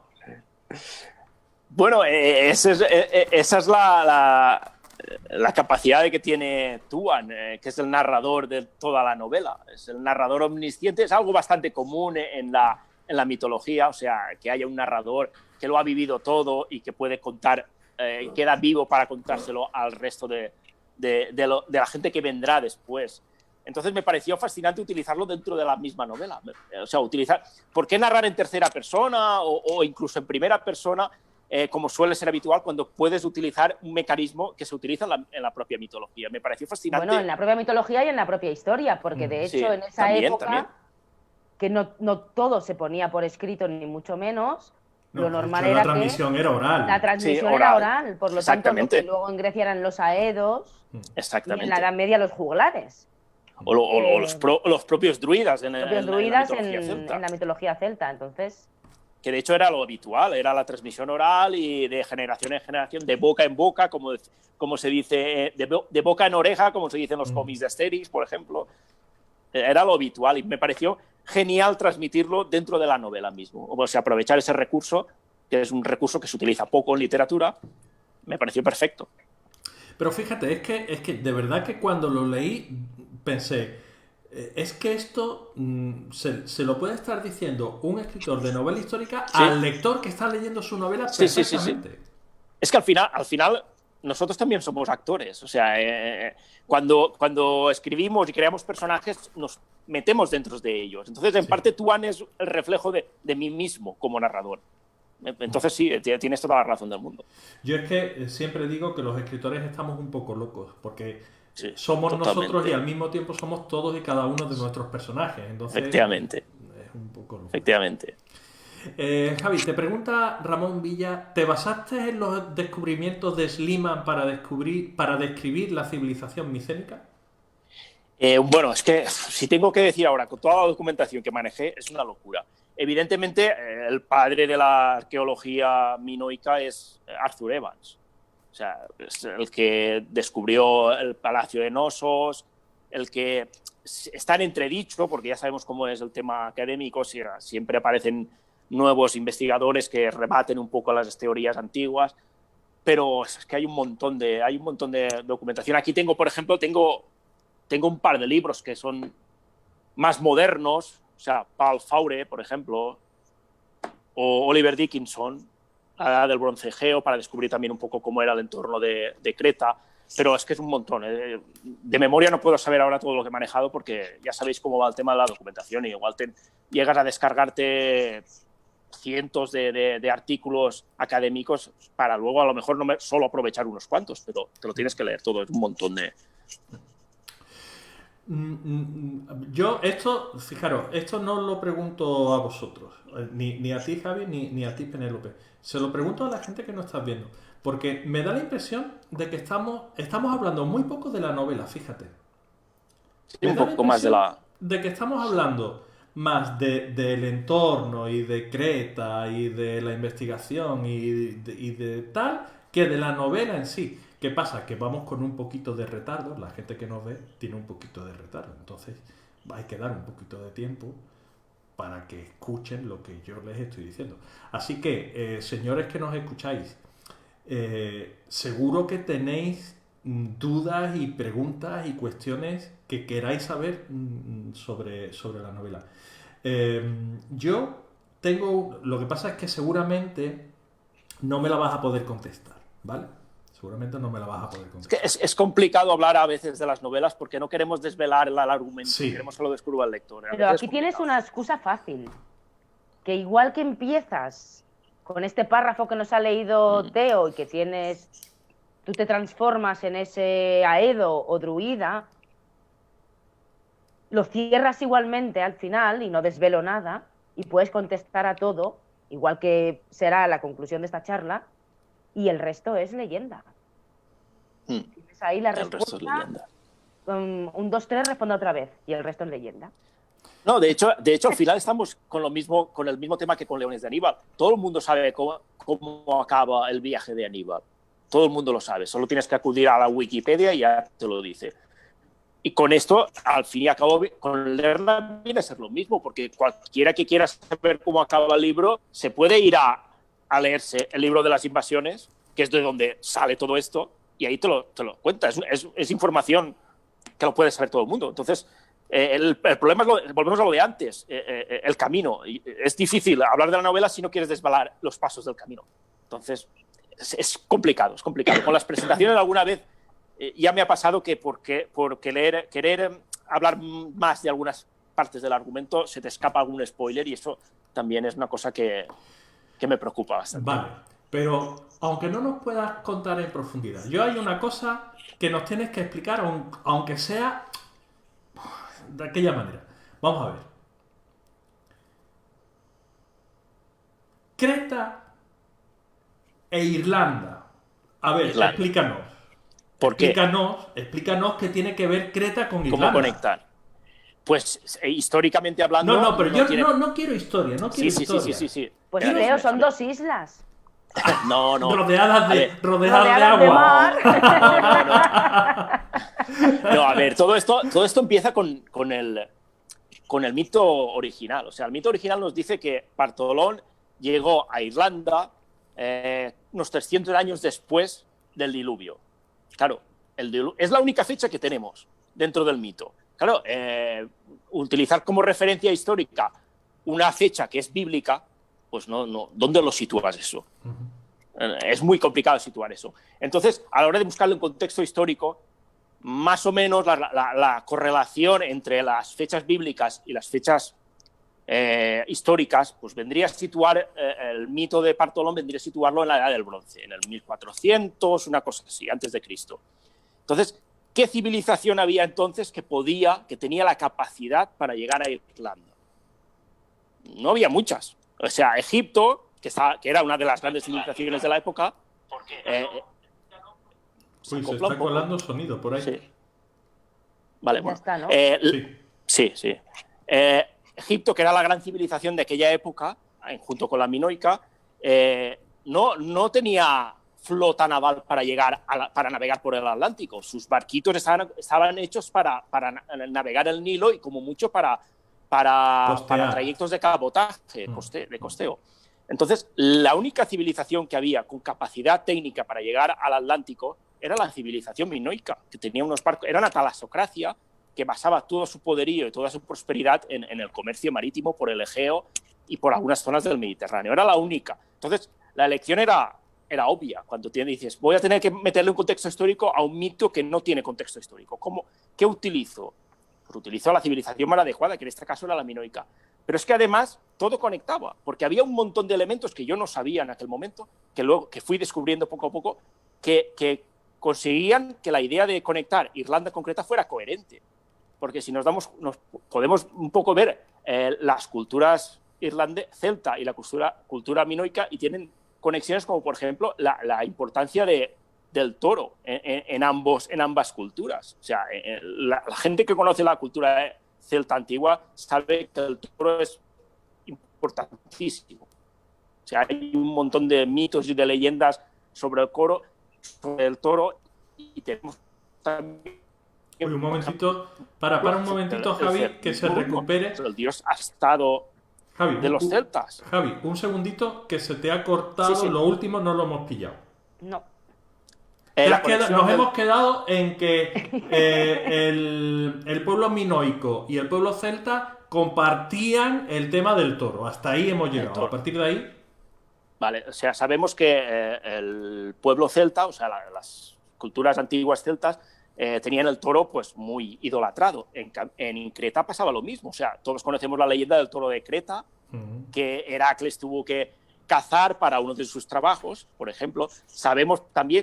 S2: Bueno, esa es la capacidad que tiene Tuan, que es el narrador de toda la novela. Es el narrador omnisciente, es algo bastante común en la mitología, o sea, que haya un narrador que lo ha vivido todo y que puede contar, queda vivo para contárselo al resto de la gente que vendrá después. Entonces me pareció fascinante utilizarlo dentro de la misma novela. O sea, ¿por qué narrar en tercera persona o incluso en primera persona? Como suele ser habitual cuando puedes utilizar un mecanismo que se utiliza en la propia mitología. Me pareció fascinante.
S3: Bueno, en la propia mitología y en la propia historia, porque de hecho en esa época, que no todo se ponía por escrito ni mucho menos, lo normal era
S1: la transmisión era oral.
S3: La transmisión era oral, por lo tanto, lo que luego en Grecia eran los aedos, y en la Edad Media los juglares.
S2: O los propios druidas en
S3: la mitología celta, entonces...
S2: Que de hecho era lo habitual, era la transmisión oral y de generación en generación, de boca en boca, como se dice, de boca en oreja, como se dice en los cómics de Asterix, por ejemplo. Era lo habitual y me pareció genial transmitirlo dentro de la novela mismo. O sea, aprovechar ese recurso, que es un recurso que se utiliza poco en literatura, me pareció perfecto.
S1: Pero fíjate, es que de verdad que cuando lo leí pensé... Es que esto se lo puede estar diciendo un escritor de novela histórica al lector que está leyendo su novela perfectamente. Sí.
S2: Es que al final nosotros también somos actores. O sea, cuando escribimos y creamos personajes, nos metemos dentro de ellos. Entonces, en parte, Tuan es el reflejo de mí mismo como narrador. Entonces, sí, tienes toda la razón del mundo.
S1: Yo es que siempre digo que los escritores estamos un poco locos, porque... somos totalmente. Nosotros y al mismo tiempo somos todos y cada uno de nuestros personajes. Entonces,
S2: efectivamente.
S1: Es un poco loco.
S2: Efectivamente.
S1: Javi, te pregunta Ramón Villa, ¿te basaste en los descubrimientos de Schliemann para describir la civilización micénica?
S2: Bueno, es que si tengo que decir ahora, con toda la documentación que manejé, es una locura. Evidentemente, el padre de la arqueología minoica es Arthur Evans. O sea, es el que descubrió el Palacio de Nosos, el que está en entredicho, porque ya sabemos cómo es el tema académico, siempre aparecen nuevos investigadores que rebaten un poco las teorías antiguas, pero es que hay un montón de documentación. Aquí tengo, por ejemplo, tengo un par de libros que son más modernos, o sea, Paul Faure, por ejemplo, o Oliver Dickinson, la Edad del Bronce Egeo, para descubrir también un poco cómo era el entorno de Creta, pero es que es un montón. De memoria no puedo saber ahora todo lo que he manejado porque ya sabéis cómo va el tema de la documentación y igual llegas a descargarte cientos de artículos académicos para luego a lo mejor no solo aprovechar unos cuantos, pero te lo tienes que leer todo, es un montón de...
S1: Yo fijaros, esto no lo pregunto a vosotros, ni a ti, Javi, ni a ti, Penélope. Se lo pregunto a la gente que no estás viendo, porque me da la impresión de que estamos hablando muy poco de la novela, fíjate.
S2: Sí, un poco más
S1: de que estamos hablando más del entorno y de Creta y de la investigación y de tal que de la novela en sí. ¿Qué pasa? Que vamos con un poquito de retardo, la gente que nos ve tiene un poquito de retardo, entonces hay que dar un poquito de tiempo para que escuchen lo que yo les estoy diciendo. Así que, señores que nos escucháis, seguro que tenéis dudas y preguntas y cuestiones que queráis saber sobre la novela. Yo tengo... Lo que pasa es que seguramente no me la vas a poder contestar, ¿vale? Seguramente no me la vas a poder contestar.
S2: Es complicado hablar a veces de las novelas porque no queremos desvelar el argumento,
S1: sí.
S2: Queremos que lo descubra el lector.
S3: Pero aquí tienes una excusa fácil, que igual que empiezas con este párrafo que nos ha leído Teo y que tú te transformas en ese Aedo o druida, lo cierras igualmente al final y no desvelo nada y puedes contestar a todo, igual que será la conclusión de esta charla, y el resto es leyenda. Tienes ahí la respuesta. El resto es leyenda. Un 2, 3, responde otra vez y el resto es leyenda.
S2: No, de hecho al final estamos con el mismo tema que con Leones de Aníbal. Todo el mundo sabe cómo acaba el viaje de Aníbal. Todo el mundo lo sabe. Solo tienes que acudir a la Wikipedia y ya te lo dice. Y con esto, al fin y al cabo, con leerla viene a ser lo mismo, porque cualquiera que quiera saber cómo acaba el libro se puede ir a leerse el libro de las invasiones, que es de donde sale todo esto, y ahí te lo cuenta. Es información que lo puede saber todo el mundo. Entonces, el problema es, volvemos a lo de antes, el camino. Es difícil hablar de la novela si no quieres desvelar los pasos del camino. Entonces, es complicado, es complicado. Con las presentaciones alguna vez ya me ha pasado que por querer hablar más de algunas partes del argumento se te escapa algún spoiler y eso también es una cosa que me preocupa bastante.
S1: Vale, pero aunque no nos puedas contar en profundidad, yo hay una cosa que nos tienes que explicar, aunque sea de aquella manera. Vamos a ver. Creta e Irlanda. A ver, explícanos.
S2: ¿Por qué?
S1: Explícanos qué tiene que ver Creta con Irlanda.
S2: ¿Cómo conectar? Pues históricamente hablando...
S1: No, pero yo no quiero historia, no quiero historia.
S2: Sí.
S3: Pues Leo, son 2 islas.
S2: No.
S1: Rodeadas de
S3: agua.
S2: No, a ver, todo esto empieza con el mito original. O sea, el mito original nos dice que Bartolón llegó a Irlanda unos 300 años después del diluvio. Claro, es la única fecha que tenemos dentro del mito. Claro, utilizar como referencia histórica una fecha que es bíblica, pues no, ¿dónde lo sitúas eso? Es muy complicado situar eso. Entonces, a la hora de buscarle un contexto histórico, más o menos la correlación entre las fechas bíblicas y las fechas históricas, pues vendría a situar el mito de Bartolón, vendría a situarlo en la Edad del Bronce, en el 1400, una cosa así, antes de Cristo. Entonces, ¿qué civilización había entonces que tenía la capacidad para llegar a Irlanda? No había muchas. O sea, Egipto, que era una de las grandes civilizaciones de la época...
S1: se está colando sonido por ahí.
S2: Sí. Vale, bueno.
S3: Ya está, ¿no?
S2: Sí. Egipto, que era la gran civilización de aquella época, junto con la minoica, no tenía flota naval para para navegar por el Atlántico. Sus barquitos estaban hechos para navegar el Nilo y como mucho para trayectos de cabotaje, de costeo. Entonces, la única civilización que había con capacidad técnica para llegar al Atlántico era la civilización minoica, que tenía unos barcos, era una talasocracia que basaba todo su poderío y toda su prosperidad en el comercio marítimo por el Egeo y por algunas zonas del Mediterráneo. Era la única. Entonces, la elección era obvia. Cuando dices, voy a tener que meterle un contexto histórico a un mito que no tiene contexto histórico. ¿Qué utilizo? Pues utilizo a la civilización más adecuada, que en este caso era la minoica. Pero es que además todo conectaba, porque había un montón de elementos que yo no sabía en aquel momento, que fui descubriendo poco a poco, que conseguían que la idea de conectar Irlanda con Creta fuera coherente. Porque si nos podemos un poco ver las culturas celta y la cultura minoica y tienen conexiones como, por ejemplo, la importancia del toro en ambas culturas. O sea, la gente que conoce la cultura celta antigua sabe que el toro es importantísimo. O sea, hay un montón de mitos y de leyendas sobre el toro, y tenemos también...
S1: Uy, un momentito, para un momentito, Javi, que se recupere.
S2: El dios ha estado
S1: Javi,
S2: de los celtas.
S1: Javi, un segundito, que se te ha cortado,
S2: Sí.
S1: Lo último no lo hemos pillado.
S3: No.
S1: Nos hemos quedado en que el pueblo minoico y el pueblo celta compartían el tema del toro. Hasta ahí hemos llegado. A partir de ahí...
S2: Vale, o sea, sabemos que el pueblo celta, o sea, las culturas antiguas celtas, tenían el toro pues muy idolatrado. En Creta pasaba lo mismo. O sea, todos conocemos la leyenda del toro de Creta, que Heracles tuvo que cazar para uno de sus trabajos, por ejemplo.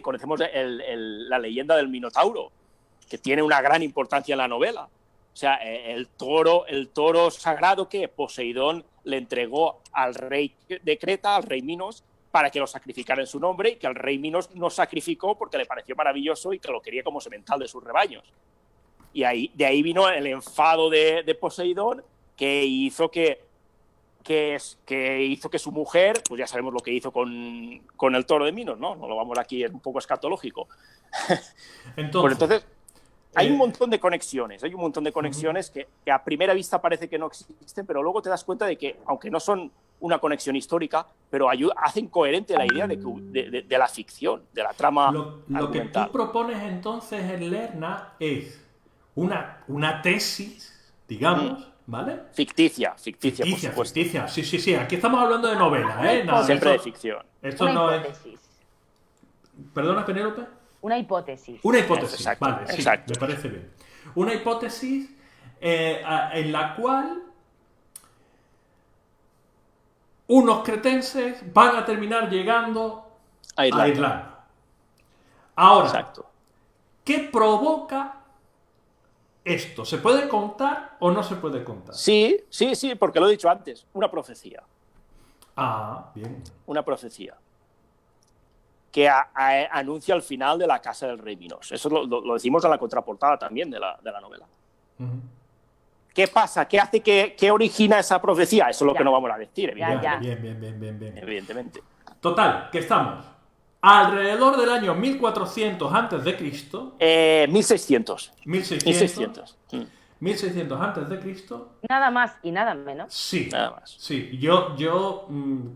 S2: Conocemos la leyenda del Minotauro, que tiene una gran importancia en la novela. O sea, el toro sagrado que Poseidón le entregó al rey de Creta, al rey Minos, para que lo sacrificara en su nombre, y que el rey Minos no sacrificó porque le pareció maravilloso y que lo quería como semental de sus rebaños. Y de ahí vino el enfado de Poseidón, que hizo que su mujer, pues ya sabemos lo que hizo con el toro de Minos, ¿no? No lo vamos aquí, es un poco escatológico. Entonces hay un montón de conexiones, que a primera vista parece que no existen, pero luego te das cuenta de que, aunque no son una conexión histórica, pero hacen coherente la idea de la ficción, de la trama
S1: Lo que tú propones entonces en Lerna es una tesis, digamos, ¿vale?
S2: Ficticia, por supuesto.
S1: Ficticia, sí. Aquí estamos hablando de novela, ¿eh?
S2: Siempre de ficción.
S1: Esto no hipótesis. ¿Perdona, Penélope?
S3: Una hipótesis.
S1: Una hipótesis,
S2: exacto,
S1: vale, sí,
S2: exacto.
S1: Me parece bien. Una hipótesis en la cual unos cretenses van a terminar llegando a Irlanda. Ahora,
S2: exacto.
S1: ¿Qué provoca esto? ¿Se puede contar o no se puede contar?
S2: Sí, porque lo he dicho antes, una profecía.
S1: Ah, bien.
S2: Una profecía que anuncia el final de la casa del rey Minos. Eso lo decimos en la contraportada también de la novela.
S1: Uh-huh.
S2: ¿Qué pasa? ¿Qué hace ¿qué origina esa profecía? Eso es lo que no vamos a decir,
S1: Bien.
S2: Evidentemente.
S1: Total, que estamos alrededor del año 1400 antes de Cristo.
S2: 1600.
S1: 1600 antes de Cristo.
S3: Nada más y nada menos.
S2: Sí. Nada más.
S1: Sí. Yo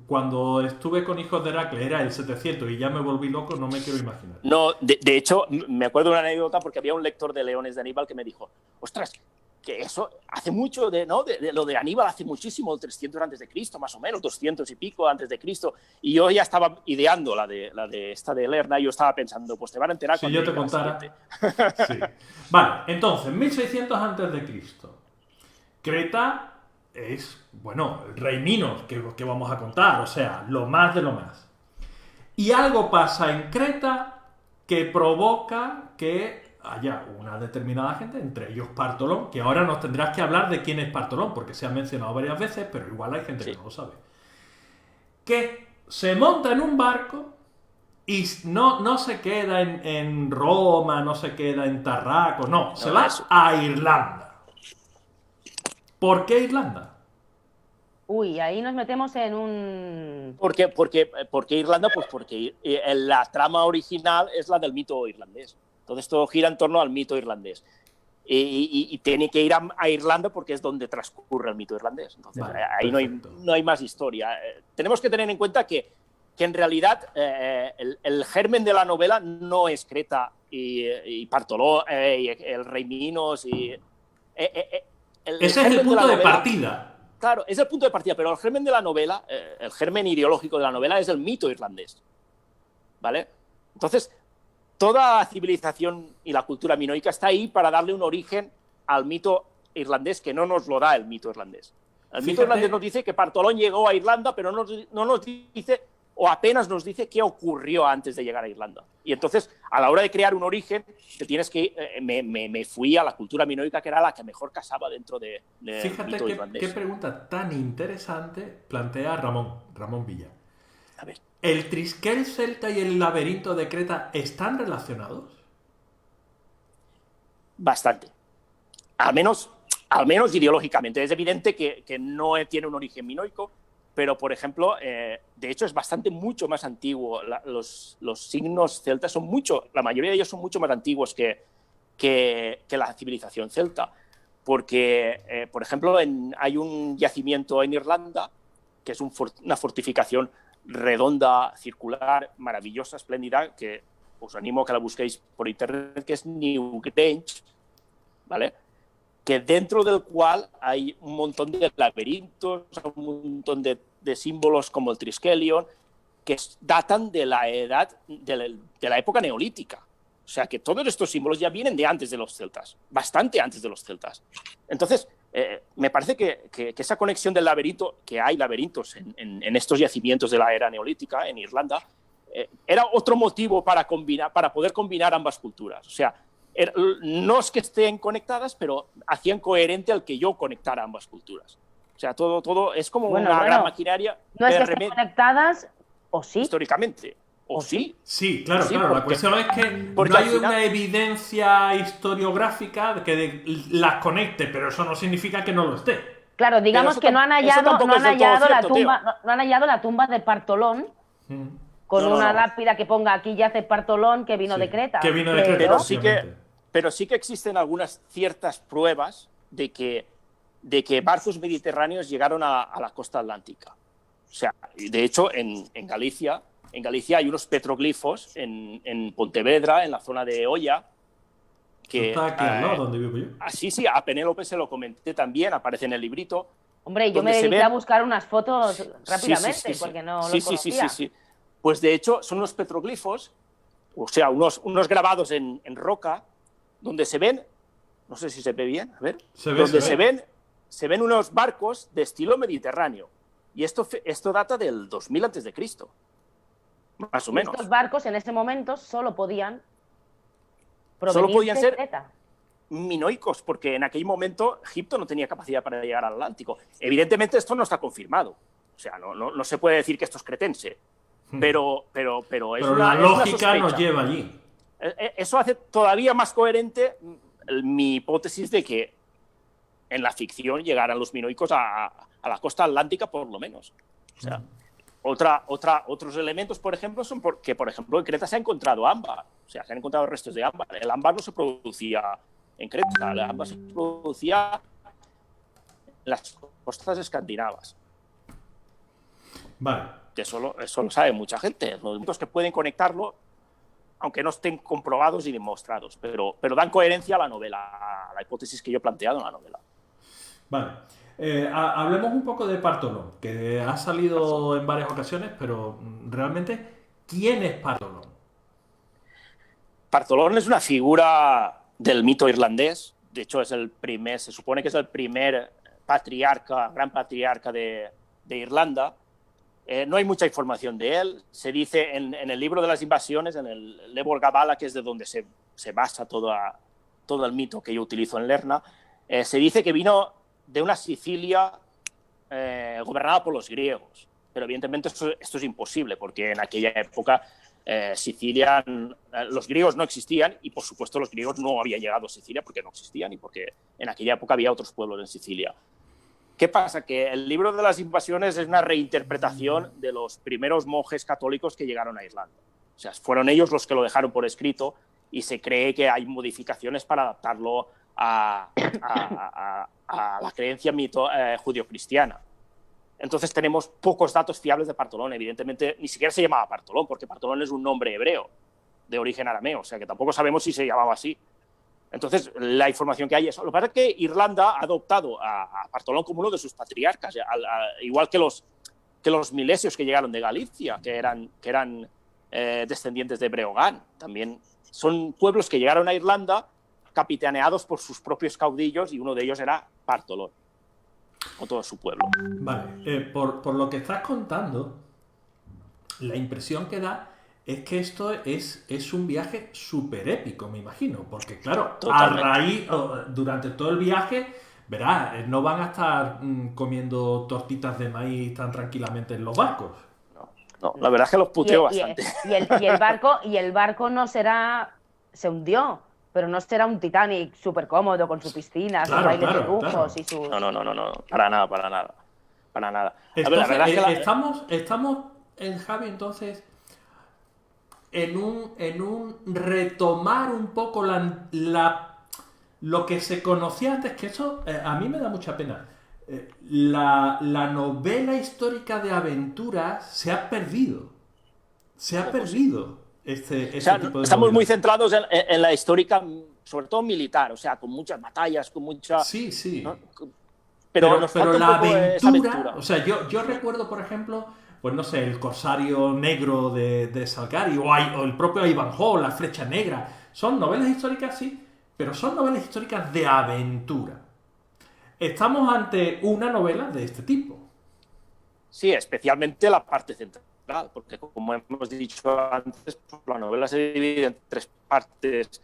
S1: cuando estuve con Hijos de Heracles era el 700 y ya me volví loco, no me quiero imaginar.
S2: No, de hecho, me acuerdo de una anécdota porque había un lector de Leones de Aníbal que me dijo, ostras, que eso hace mucho lo de Aníbal hace muchísimo, 300 antes de Cristo, más o menos, 200 y pico antes de Cristo, y yo ya estaba ideando la de esta de Lerna, y yo estaba pensando, pues te van a enterar
S1: si yo te contara. Sí. Vale, entonces, 1600 antes de Cristo. Creta es, bueno, el rey Minos, que vamos a contar, o sea, lo más de lo más. Y algo pasa en Creta que provoca que haya una determinada gente, entre ellos Partolón, que ahora nos tendrás que hablar de quién es Partolón, porque se ha mencionado varias veces, pero igual hay gente que no lo sabe. Que se monta en un barco y no se queda en Roma, no se queda en Tarraco, no, se va a Irlanda. ¿Por qué Irlanda?
S3: Uy, ahí nos metemos en un...
S2: ¿Por qué Irlanda? Pues porque la trama original es la del mito irlandés. Entonces todo gira en torno al mito irlandés. Y tiene que ir a Irlanda porque es donde transcurre el mito irlandés. Entonces ahí no hay más historia. Tenemos que tener en cuenta que en realidad el germen de la novela no es Creta y Partolón y el rey Minos.
S1: Ese es el punto de partida.
S2: Claro, es el punto de partida, pero el germen de la novela, el germen ideológico de la novela es el mito irlandés. ¿Vale? Entonces, toda la civilización y la cultura minoica está ahí para darle un origen al mito irlandés que no nos lo da el mito irlandés. El mito irlandés nos dice que Partolón llegó a Irlanda, pero no nos dice, o apenas nos dice, qué ocurrió antes de llegar a Irlanda. Y entonces, a la hora de crear un origen, te tienes que me fui a la cultura minoica, que era la que mejor casaba dentro del mito irlandés.
S1: Qué pregunta tan interesante plantea Ramón Villa.
S2: A ver.
S1: ¿El Triskel celta y el laberinto de Creta están relacionados?
S2: Bastante. Al menos al menos ideológicamente. Es evidente que no tiene un origen minoico, pero, por ejemplo, de hecho es mucho más antiguo. Los signos celtas son la mayoría de ellos son mucho más antiguos que la civilización celta. Porque, por ejemplo, hay un yacimiento en Irlanda, que es una fortificación redonda, circular, maravillosa, espléndida, que os animo a que la busquéis por internet, que es Newgrange, ¿vale? Que dentro del cual hay un montón de laberintos, un montón de símbolos como el Triskelion, que datan de la edad, de la época neolítica. O sea, que todos estos símbolos ya vienen de antes de los celtas, bastante antes de los celtas. Entonces, me parece que esa conexión del laberinto, que hay laberintos en estos yacimientos de la era neolítica en Irlanda, era otro motivo para poder combinar ambas culturas. O sea, no es que estén conectadas, pero hacían coherente al que yo conectara ambas culturas. O sea, todo es como una gran maquinaria.
S3: No es que estén conectadas, o sí.
S2: Históricamente. ¿O sí?
S1: Sí, claro, sí, claro. La cuestión es que no hay una evidencia historiográfica que las conecte, pero eso no significa que no lo esté.
S3: Claro, digamos que no han hallado la tumba de Partolón con una lápida que ponga aquí yace Partolón que vino de Creta.
S1: Que vino de Creta,
S2: pero sí que existen algunas ciertas pruebas de que barcos mediterráneos llegaron a la costa atlántica. O sea, de hecho, en Galicia hay unos petroglifos en Pontevedra, en la zona de Olla. Que,
S1: está aquí al lado, donde vivo yo.
S2: Sí, a Penélope se lo comenté también, aparece en el librito.
S3: Hombre, yo me dediqué a buscar unas fotos rápidamente, porque no lo conocía.
S2: Sí. Pues de hecho, son unos petroglifos, o sea, unos grabados en roca, donde se ven, no sé si se ve bien, a ver, se ven unos barcos de estilo mediterráneo. Y esto data del 2000 a.C., más o menos.
S3: Estos barcos en ese momento solo podían ser Creta.
S2: Minoicos, porque en aquel momento Egipto no tenía capacidad para llegar al Atlántico. Evidentemente esto no está confirmado. O sea, no se puede decir que esto es cretense. Pero
S1: la lógica nos lleva allí.
S2: Eso hace todavía más coherente mi hipótesis de que en la ficción llegaran los minoicos a la costa atlántica, por lo menos. O sea, otros elementos, por ejemplo, son porque, por ejemplo, en Creta se ha encontrado ámbar. O sea, se han encontrado restos de ámbar. El ámbar no se producía en Creta, el ámbar se producía en las costas escandinavas.
S1: Vale.
S2: Eso lo sabe mucha gente. Los elementos que pueden conectarlo, aunque no estén comprobados y demostrados, pero dan coherencia a la novela, a la hipótesis que yo he planteado en la novela.
S1: Vale. Hablemos un poco de Partolón, que ha salido en varias ocasiones, pero realmente, ¿quién es Partolón?
S2: Partolón es una figura del mito irlandés. De hecho, se supone que es el primer gran patriarca de Irlanda. No hay mucha información de él. Se dice en el libro de las invasiones, en el Lebor Gabála, que es de donde se basa todo el mito que yo utilizo en Lerna, se dice que vino de una Sicilia gobernada por los griegos. Pero evidentemente esto es imposible, porque en aquella época Sicilia, los griegos no existían, y por supuesto los griegos no habían llegado a Sicilia porque no existían y porque en aquella época había otros pueblos en Sicilia. ¿Qué pasa? Que el libro de las invasiones es una reinterpretación de los primeros monjes católicos que llegaron a Irlanda. O sea, fueron ellos los que lo dejaron por escrito, y se cree que hay modificaciones para adaptarlo a la creencia judio-cristiana. Entonces tenemos pocos datos fiables de Partolón. Evidentemente ni siquiera se llamaba Partolón, porque Partolón es un nombre hebreo de origen arameo, o sea que tampoco sabemos si se llamaba así. Entonces, la información que hay es... Lo que pasa es que Irlanda ha adoptado a Partolón como uno de sus patriarcas, igual que los milesios que llegaron de Galicia, que eran descendientes de Breogán. También son pueblos que llegaron a Irlanda capitaneados por sus propios caudillos, y uno de ellos era Partolón, con todo su pueblo.
S1: Vale, por lo que estás contando, la impresión que da es que esto es un viaje súper épico, me imagino, porque claro, durante todo el viaje, verás, no van a estar comiendo tortitas de maíz tan tranquilamente en los barcos.
S2: No, la verdad es que los puteo bastante.
S3: Y el barco se hundió. pero no será un Titanic súper cómodo con su piscina, sus bailes de lujos y sus...
S2: No, para nada.
S1: Entonces,
S2: A ver, la verdad es que
S1: estamos en Javi, entonces, en un retomar un poco lo que se conocía antes, que eso a mí me da mucha pena. La novela histórica de aventuras se ha perdido.
S2: Estamos muy centrados en la histórica, sobre todo militar, o sea, con muchas batallas, con mucha...
S1: Sí.
S2: ¿no? Pero
S1: la aventura, o sea, yo recuerdo, por ejemplo, pues no sé, el Corsario Negro de Salgari o el propio Ivanhoe, La Flecha Negra. Son novelas históricas, sí, pero son novelas históricas de aventura. Estamos ante una novela de este tipo.
S2: Sí, especialmente la parte central, porque como hemos dicho antes, pues, la novela se divide en 3 partes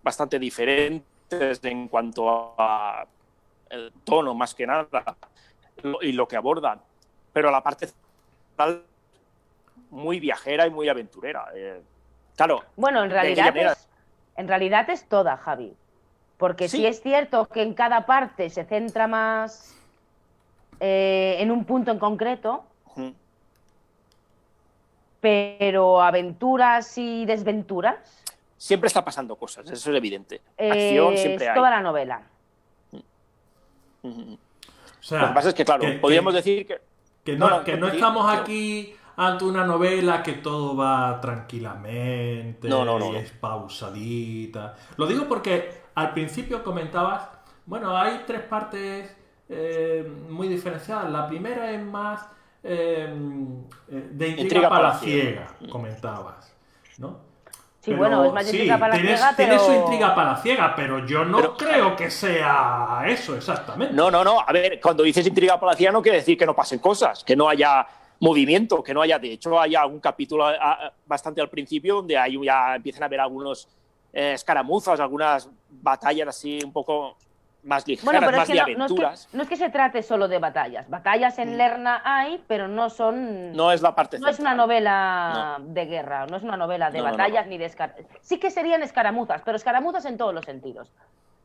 S2: bastante diferentes en cuanto a el tono, más que nada, y lo que abordan. Pero la parte central muy viajera y muy aventurera. Claro.
S3: Bueno, en realidad es toda, Javi. Porque sí es cierto que en cada parte se centra más en un punto en concreto, pero aventuras y desventuras...
S2: Siempre está pasando cosas, eso es evidente. Acción siempre hay.
S3: Es toda la novela.
S1: O sea,
S2: lo que pasa es que, claro, podríamos decir
S1: que no estamos aquí ante una novela que todo va tranquilamente y es pausadita. Lo digo porque al principio comentabas, bueno, hay 3 partes muy diferenciadas. La primera es más de intriga palaciega, comentabas, ¿no?
S3: Sí, pero, es más intriga palaciega,
S1: tiene su intriga palaciega, pero yo no creo que sea eso exactamente.
S2: No. A ver, cuando dices intriga palaciega no quiere decir que no pasen cosas, que no haya movimiento, que no haya... De hecho, hay algún capítulo bastante al principio donde ya empiezan a haber algunos escaramuzas, algunas batallas así un poco más ligeras,
S3: pero
S2: más de aventuras.
S3: No es que se trate solo de batallas. Batallas en Lerna hay, pero no son...
S2: No es la parte central.
S3: No es una novela de guerra, no es una novela de batallas ni de escaramuzas. Sí que serían escaramuzas, pero escaramuzas en todos los sentidos.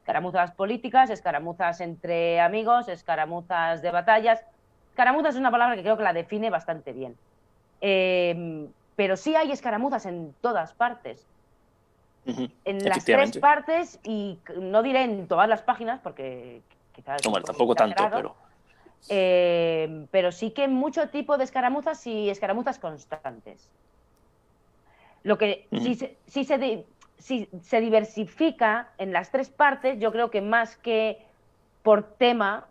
S3: Escaramuzas políticas, escaramuzas entre amigos, escaramuzas de batallas. Escaramuzas es una palabra que creo que la define bastante bien. Pero sí hay escaramuzas en todas partes. En las 3 partes, y no diré en todas las páginas porque quizás
S2: tampoco tanto,
S3: pero sí que mucho tipo de escaramuzas y escaramuzas constantes. Lo que sí se diversifica en las 3 partes, yo creo que más que por tema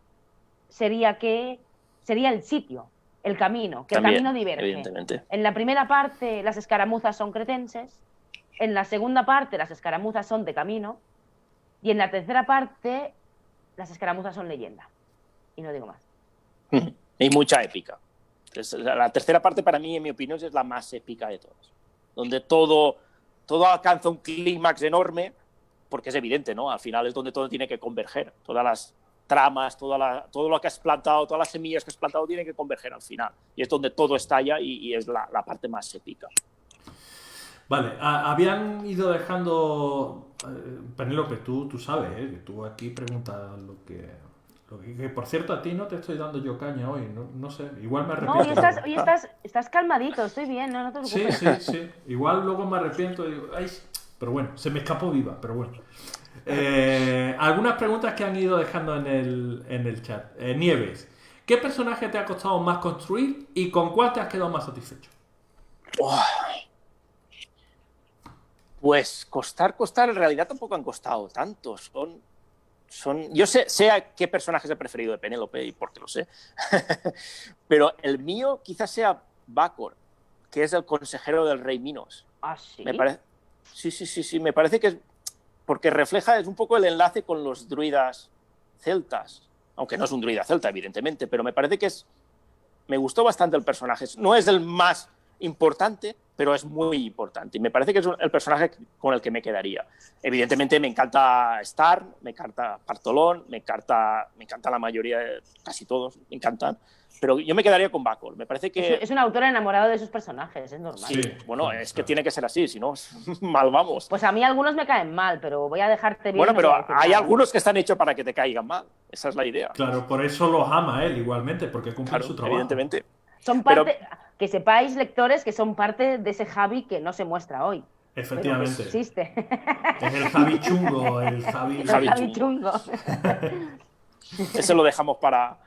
S3: sería el sitio, el camino, que también, el camino diverge.
S2: Evidentemente.
S3: En la primera parte las escaramuzas son cretenses. En la segunda parte las escaramuzas son de camino y en la tercera parte las escaramuzas son leyenda. Y no digo más.
S2: Hay mucha épica. La tercera parte para mí, en mi opinión, es la más épica de todas. Donde todo alcanza un clímax enorme, porque es evidente, ¿no? Al final es donde todo tiene que converger. Todas las tramas, todo lo que has plantado, todas las semillas que has plantado tienen que converger al final. Y es donde todo estalla y es la parte más épica.
S1: Vale, habían ido dejando... Penélope, tú sabes, que tú aquí preguntas lo que... Por cierto, a ti no te estoy dando yo caña hoy, no sé, igual me arrepiento.
S3: No, hoy estás calmadito, estoy bien, no te preocupes.
S1: Sí, igual luego me arrepiento y digo, ay, pero bueno, se me escapó viva, pero bueno. Algunas preguntas que han ido dejando en el chat. Nieves, ¿qué personaje te ha costado más construir y con cuál te has quedado más satisfecho?
S2: Pues costar, en realidad tampoco han costado tanto. Yo sé a qué personajes he preferido de Penélope y porque lo sé. Pero el mío quizás sea Bakor, que es el consejero del rey Minos.
S3: ¿Ah, sí?
S2: Sí, me parece que es porque refleja, es un poco el enlace con los druidas celtas, aunque no es un druida celta, evidentemente, pero me parece que me gustó bastante el personaje. No es el más importante, pero es muy importante. Y me parece que es el personaje con el que me quedaría. Evidentemente me encanta Star, me encanta Partolón, me encanta la mayoría, casi todos, me encantan. Pero yo me quedaría con Bacol. Me parece que...
S3: Es un autor enamorado de sus personajes, es normal.
S2: Sí, bueno, es que tiene que ser así, si no, mal vamos.
S3: Pues a mí algunos me caen mal, pero voy a dejarte bien.
S2: Bueno, pero
S3: no
S2: hay algunos que están hechos para que te caigan mal. Esa es la idea.
S1: Claro, por eso los ama él igualmente, porque cumple su trabajo.
S2: Evidentemente.
S3: Son parte, que sepáis, lectores, que son parte de ese Javi que no se muestra hoy.
S1: Efectivamente.
S3: Pero existe.
S1: Es el Javi chungo, el
S3: Javi chungo.
S2: Eso lo dejamos para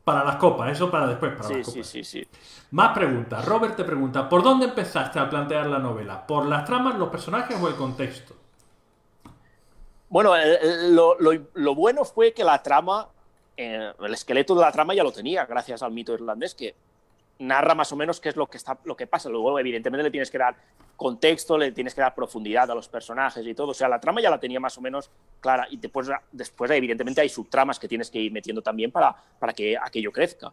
S1: las copas, eso para después, para las copas.
S2: Sí.
S1: Más preguntas. Robert te pregunta, ¿por dónde empezaste a plantear la novela? ¿Por las tramas, los personajes o el contexto?
S2: Bueno, lo bueno fue que la trama, el esqueleto de la trama ya lo tenía, gracias al mito irlandés, que narra más o menos qué es lo que pasa. Luego, evidentemente, le tienes que dar contexto, le tienes que dar profundidad a los personajes y todo. O sea, la trama ya la tenía más o menos clara. Y después evidentemente, hay subtramas que tienes que ir metiendo también para que aquello crezca.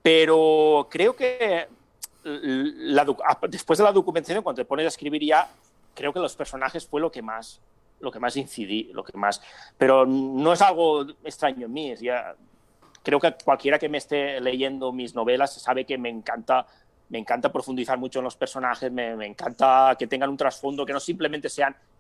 S2: Pero creo que después de la documentación, cuando te pones a escribir ya, creo que los personajes fue lo que más incidí, pero no es algo extraño en mí. Creo que cualquiera que me esté leyendo mis novelas sabe que me encanta profundizar mucho en los personajes, me encanta que tengan un trasfondo, que no simplemente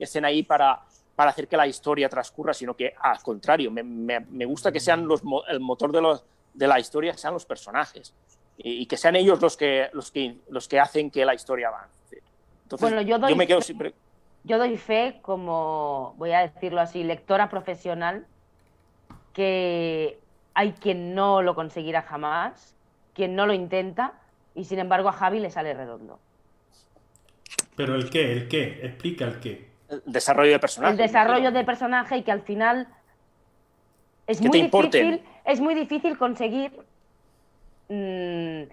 S2: estén ahí para hacer que la historia transcurra, sino que al contrario, me gusta que sean el motor de la historia, sean los personajes, y que sean ellos los que hacen que la historia avance. Entonces,
S3: bueno,
S2: yo me quedo siempre...
S3: Yo doy fe, como, voy a decirlo así, lectora profesional, que hay quien no lo conseguirá jamás, quien no lo intenta, y sin embargo a Javi le sale redondo.
S1: ¿Pero el qué? ¿El qué? Explica el qué.
S2: El desarrollo de personaje.
S3: El desarrollo de personaje, y que al final es muy difícil conseguir que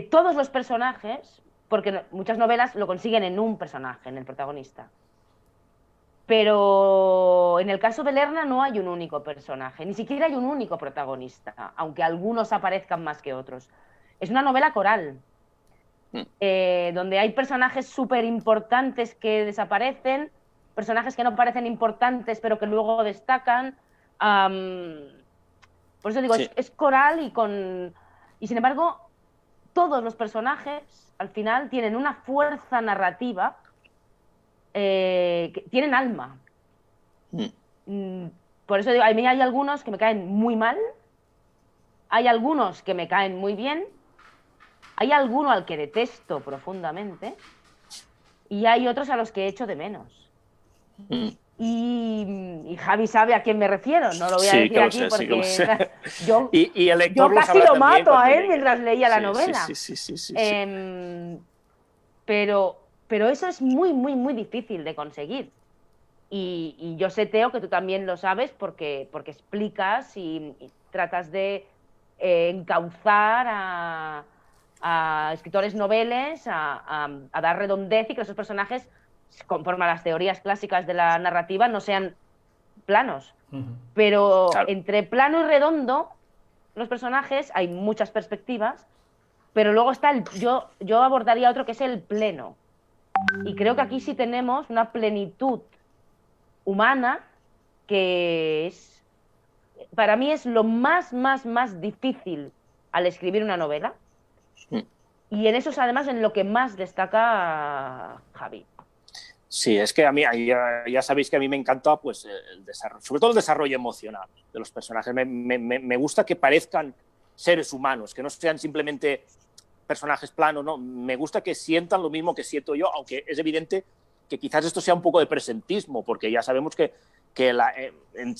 S3: todos los personajes, porque muchas novelas lo consiguen en un personaje, en el protagonista. Pero en el caso de Lerna no hay un único personaje, ni siquiera hay un único protagonista, aunque algunos aparezcan más que otros. Es una novela coral, donde hay personajes súper importantes que desaparecen, personajes que no parecen importantes pero que luego destacan. Por eso digo, es coral y sin embargo todos los personajes al final tienen una fuerza narrativa, que tienen alma. Por eso digo, a mí hay algunos que me caen muy mal, hay algunos que me caen muy bien, hay alguno al que detesto profundamente y hay otros a los que echo de menos. Y Javi sabe a quién me refiero, no lo voy a decir aquí porque yo casi lo mato a él mientras leía la novela. Pero eso es muy, muy, muy difícil de conseguir. Y yo sé, Teo, que tú también lo sabes porque explicas y tratas de encauzar a escritores noveles, a dar redondez y que esos personajes, conforme a las teorías clásicas de la narrativa, no sean planos. Pero entre plano y redondo, los personajes, hay muchas perspectivas, pero luego está yo abordaría otro que es el pleno. Y creo que aquí sí tenemos una plenitud humana que es, para mí es lo más difícil al escribir una novela. Y en eso es además en lo que más destaca Javi.
S2: Sí, es que a mí, ya sabéis que a mí me encanta pues, el desarrollo, sobre todo el desarrollo emocional de los personajes. Me gusta que parezcan seres humanos, que no sean simplemente personajes planos, ¿no? Me gusta que sientan lo mismo que siento yo, aunque es evidente que quizás esto sea un poco de presentismo, porque ya sabemos que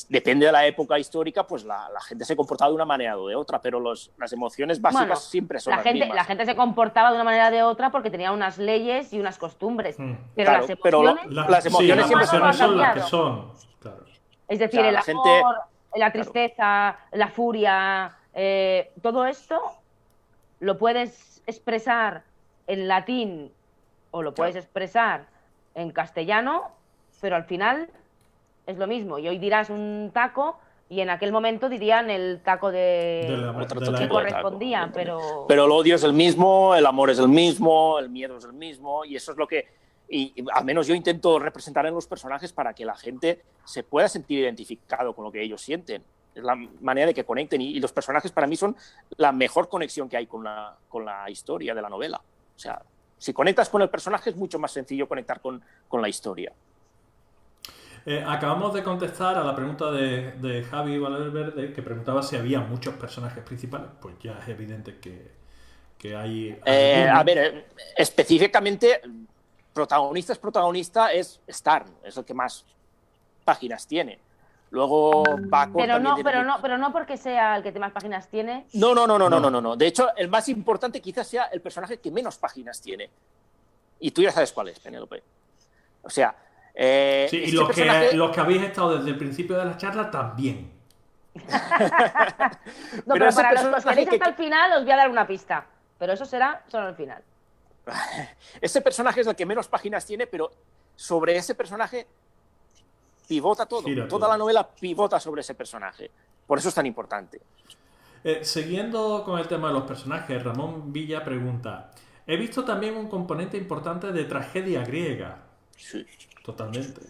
S2: depende de la época histórica, pues la gente se comportaba de una manera o de otra, pero las emociones básicas siempre son las mismas.
S3: La gente se comportaba de una manera o de otra porque tenía unas leyes y unas costumbres, pero claro,
S2: las emociones siempre
S1: son las que son. Claro.
S3: Es decir, el amor, la tristeza, la furia, todo esto lo puedes expresar en latín o lo puedes expresar en castellano, pero al final es lo mismo. Y hoy dirás un taco y en aquel momento dirían el taco que correspondía. Pero
S2: el odio es el mismo, el amor es el mismo, el miedo es el mismo, y eso es lo que al menos yo intento representar en los personajes para que la gente se pueda sentir identificado con lo que ellos sienten. es la manera de que conecten, y los personajes para mí son la mejor conexión que hay con la historia de la novela. O sea, si conectas con el personaje es mucho más sencillo conectar con la historia.
S1: Acabamos de contestar a la pregunta de Javi Valverde, que preguntaba si había muchos personajes principales. Pues ya es evidente que hay...
S2: A ver, específicamente, protagonista es Starn, es el que más páginas tiene. Luego Baco
S3: pero no porque sea el que más páginas tiene.
S2: No. De hecho, el más importante quizás sea el personaje que menos páginas tiene. Y tú ya sabes cuál es, Penélope. O sea...
S1: sí, y los que habéis estado desde el principio de la charla también.
S3: No, pero para los que queréis hasta el final os voy a dar una pista. Pero eso será solo al final.
S2: Ese personaje es el que menos páginas tiene, pero sobre ese personaje pivota todo. Toda la novela pivota sobre ese personaje. Por eso es tan importante.
S1: Siguiendo con el tema de los personajes, Ramón Villa pregunta: he visto también un componente importante de tragedia griega.
S2: Sí.
S1: Totalmente.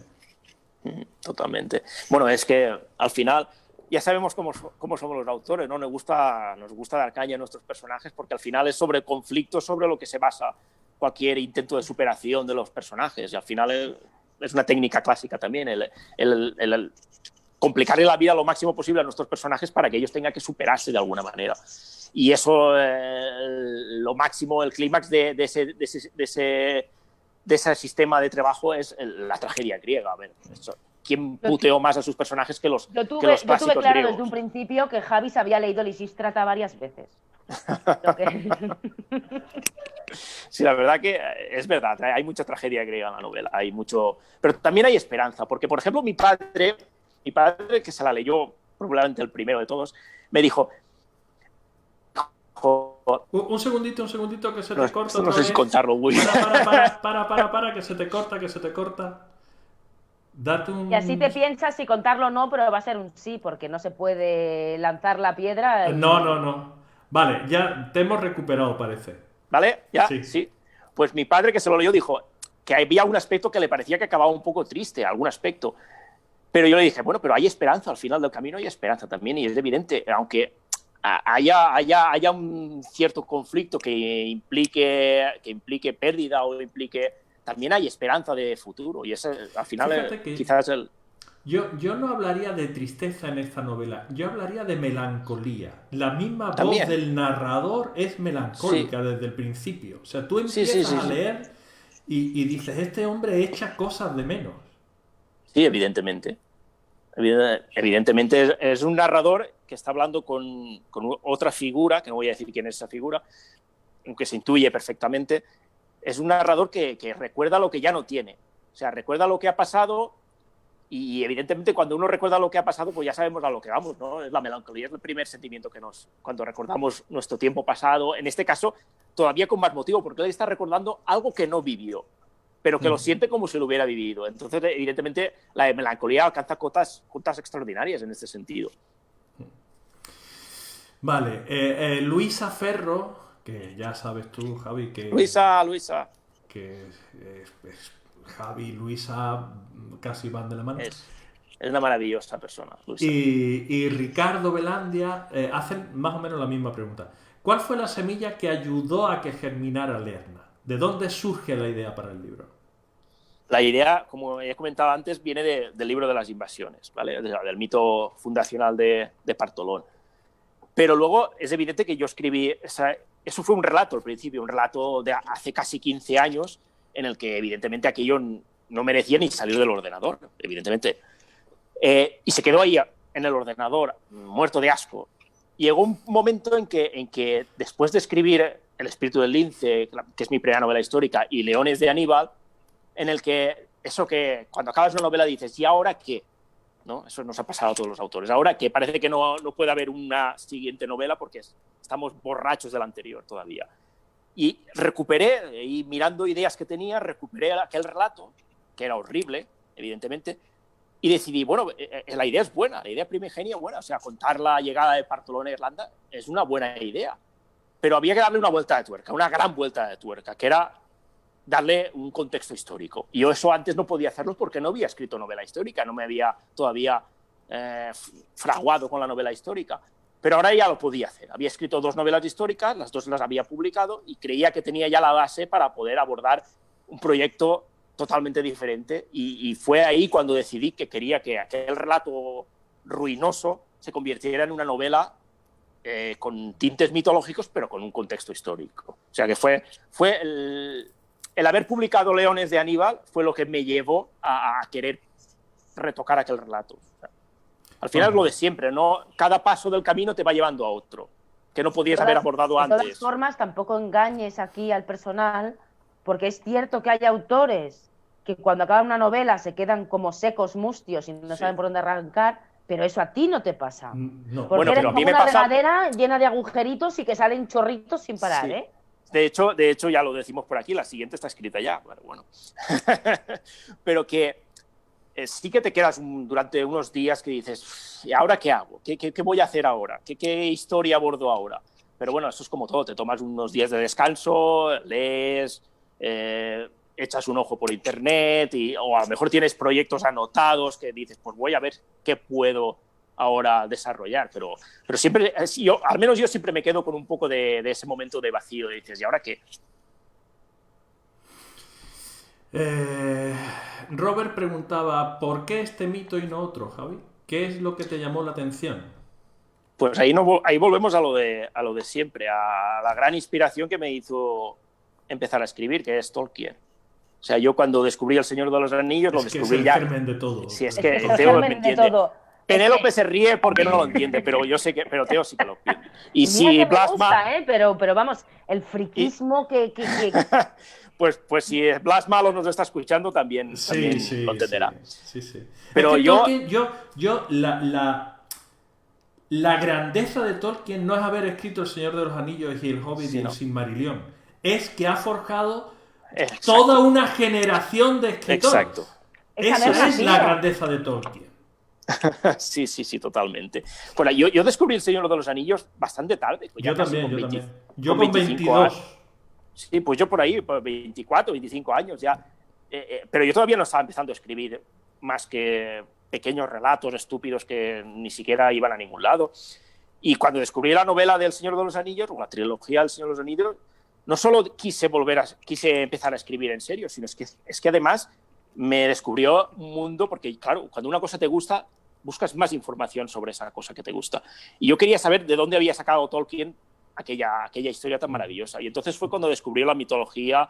S2: Bueno, es que al final ya sabemos cómo somos los autores, ¿no? Nos gusta dar caña a nuestros personajes porque al final es sobre el conflicto, sobre lo que se basa cualquier intento de superación de los personajes, y al final es una técnica clásica también, el complicarle la vida lo máximo posible a nuestros personajes para que ellos tengan que superarse de alguna manera. Y eso, lo máximo, el clímax de ese sistema de trabajo es la tragedia griega. A ver, ¿quién puteó más a sus personajes que los clásicos griegos?
S3: Yo tuve claro desde un principio que Javi se había leído Lisístrata varias veces.
S2: Sí, la verdad que es verdad, hay mucha tragedia griega en la novela, hay mucho, pero también hay esperanza, porque por ejemplo mi padre, que se la leyó probablemente el primero de todos, me dijo...
S1: Un segundito que se te corta.
S2: No sé si contarlo, güey.
S1: Para, que se te corta. Date un...
S3: Y así te piensas si contarlo o no, pero va a ser un sí, porque no se puede lanzar la piedra.
S1: No. Vale, ya te hemos recuperado, parece.
S2: ¿Vale? ¿Ya? Sí. Pues mi padre, que se lo leyó, dijo que había un aspecto que le parecía que acababa un poco triste, algún aspecto. Pero yo le dije, bueno, pero hay esperanza, al final del camino hay esperanza también, y es evidente, aunque haya un cierto conflicto que implique pérdida o implique... También hay esperanza de futuro, y ese al final quizás el...
S1: Yo no hablaría de tristeza en esta novela, yo hablaría de melancolía. La misma
S2: También.
S1: Voz del narrador es melancólica desde el principio. O sea, tú empiezas a leer y dices, este hombre echa cosas de menos.
S2: Sí, evidentemente. Evidentemente es un narrador que está hablando con otra figura, que no voy a decir quién es esa figura, aunque se intuye perfectamente. Es un narrador que recuerda lo que ya no tiene. O sea, recuerda lo que ha pasado, y evidentemente cuando uno recuerda lo que ha pasado, pues ya sabemos a lo que vamos, ¿no? Es la melancolía, es el primer sentimiento cuando recordamos nuestro tiempo pasado, en este caso todavía con más motivo, porque él está recordando algo que no vivió, pero que lo siente como si lo hubiera vivido. Entonces, evidentemente, la melancolía alcanza cotas extraordinarias en este sentido.
S1: Vale, Luisa Ferro, que ya sabes tú, Javi, que...
S2: Luisa.
S1: Que es Javi y Luisa casi van de la mano.
S2: Es una maravillosa persona, Luisa.
S1: Y Ricardo Velandia hacen más o menos la misma pregunta. ¿Cuál fue la semilla que ayudó a que germinara Lerna? ¿De dónde surge la idea para el libro?
S2: La idea, como he comentado antes, viene del libro de las invasiones, ¿vale? Del mito fundacional de Partolón. Pero luego es evidente que yo escribí... Eso fue un relato al principio, un relato de hace casi 15 años, en el que evidentemente aquello no merecía ni salir del ordenador, evidentemente. Y se quedó ahí en el ordenador, muerto de asco. Llegó un momento en que después de escribir El espíritu del lince, que es mi primera novela histórica, y Leones de Aníbal, en el que cuando acabas una novela dices, ¿y ahora qué? ¿No? Eso nos ha pasado a todos los autores. Ahora que parece que no puede haber una siguiente novela porque estamos borrachos de la anterior todavía. Y recuperé, y mirando ideas que tenía, recuperé aquel relato, que era horrible, evidentemente, y decidí, bueno, la idea es buena, la idea primigenia es buena, o sea, contar la llegada de Partolón a Irlanda es una buena idea, pero había que darle una vuelta de tuerca, una gran vuelta de tuerca, que era darle un contexto histórico. Y yo eso antes no podía hacerlo porque no había escrito novela histórica, no me había todavía fraguado con la novela histórica. Pero ahora ya lo podía hacer. Había escrito 2 novelas históricas, las 2 las había publicado y creía que tenía ya la base para poder abordar un proyecto totalmente diferente. Y fue ahí cuando decidí que quería que aquel relato ruinoso se convirtiera en una novela con tintes mitológicos, pero con un contexto histórico. O sea que fue el haber publicado Leones de Aníbal fue lo que me llevó a querer retocar aquel relato. O sea, al final es lo de siempre, ¿no? Cada paso del camino te va llevando a otro, que no podías haber abordado antes.
S3: De todas formas, tampoco engañes aquí al personal, porque es cierto que hay autores que cuando acaban una novela se quedan como secos mustios y no saben por dónde arrancar, pero eso a ti no te pasa.
S1: No.
S3: Porque eres como una regadera llena de agujeritos y que salen chorritos sin parar, ¿eh?
S2: De hecho, ya lo decimos por aquí, la siguiente está escrita ya. Bueno. Pero que sí que te quedas durante unos días que dices, ¿y ahora qué hago? ¿Qué voy a hacer ahora? ¿Qué historia abordo ahora? Pero bueno, eso es como todo, te tomas unos días de descanso, lees, echas un ojo por internet o a lo mejor tienes proyectos anotados que dices, pues voy a ver qué puedo ahora desarrollar, pero siempre, al menos yo siempre me quedo con un poco de ese momento de vacío, y dices, ¿y ahora qué?
S1: Robert preguntaba, ¿por qué este mito y no otro, Javi? ¿Qué es lo que te llamó la atención?
S2: Pues ahí volvemos a lo de siempre, a la gran inspiración que me hizo empezar a escribir, que es Tolkien. O sea, yo cuando descubrí El Señor de los Anillos, lo descubrí ya.
S1: Es el germen de todo.
S2: Sí, es que Teo me entiende. Penélope se ríe porque no lo entiende, pero yo sé que, pero Teo sí que lo entiende. Y si
S3: Blasma, pero vamos, el friquismo que...
S2: Pues si Blas Malo nos está escuchando, también lo entenderá.
S1: Sí.
S2: Pero
S1: es que la grandeza de Tolkien no es haber escrito El Señor de los Anillos y El Hobbit y El Silmarillion. Es que ha forjado toda una generación de escritores.
S2: Exacto.
S1: Esa es la grandeza de Tolkien.
S2: Sí, totalmente. Bueno, yo descubrí El Señor de los Anillos bastante tarde.
S1: Yo también. Yo con 22 años.
S2: Sí, pues yo por ahí, por 24, 25 años ya. Pero yo todavía no estaba empezando a escribir más que pequeños relatos estúpidos que ni siquiera iban a ningún lado. Y cuando descubrí la novela del Señor de los Anillos, o la trilogía del Señor de los Anillos, no solo quise empezar a escribir en serio, sino es que además me descubrió un mundo, porque claro, cuando una cosa te gusta, buscas más información sobre esa cosa que te gusta. Y yo quería saber de dónde había sacado Tolkien aquella historia tan maravillosa. Y entonces fue cuando descubrí la mitología,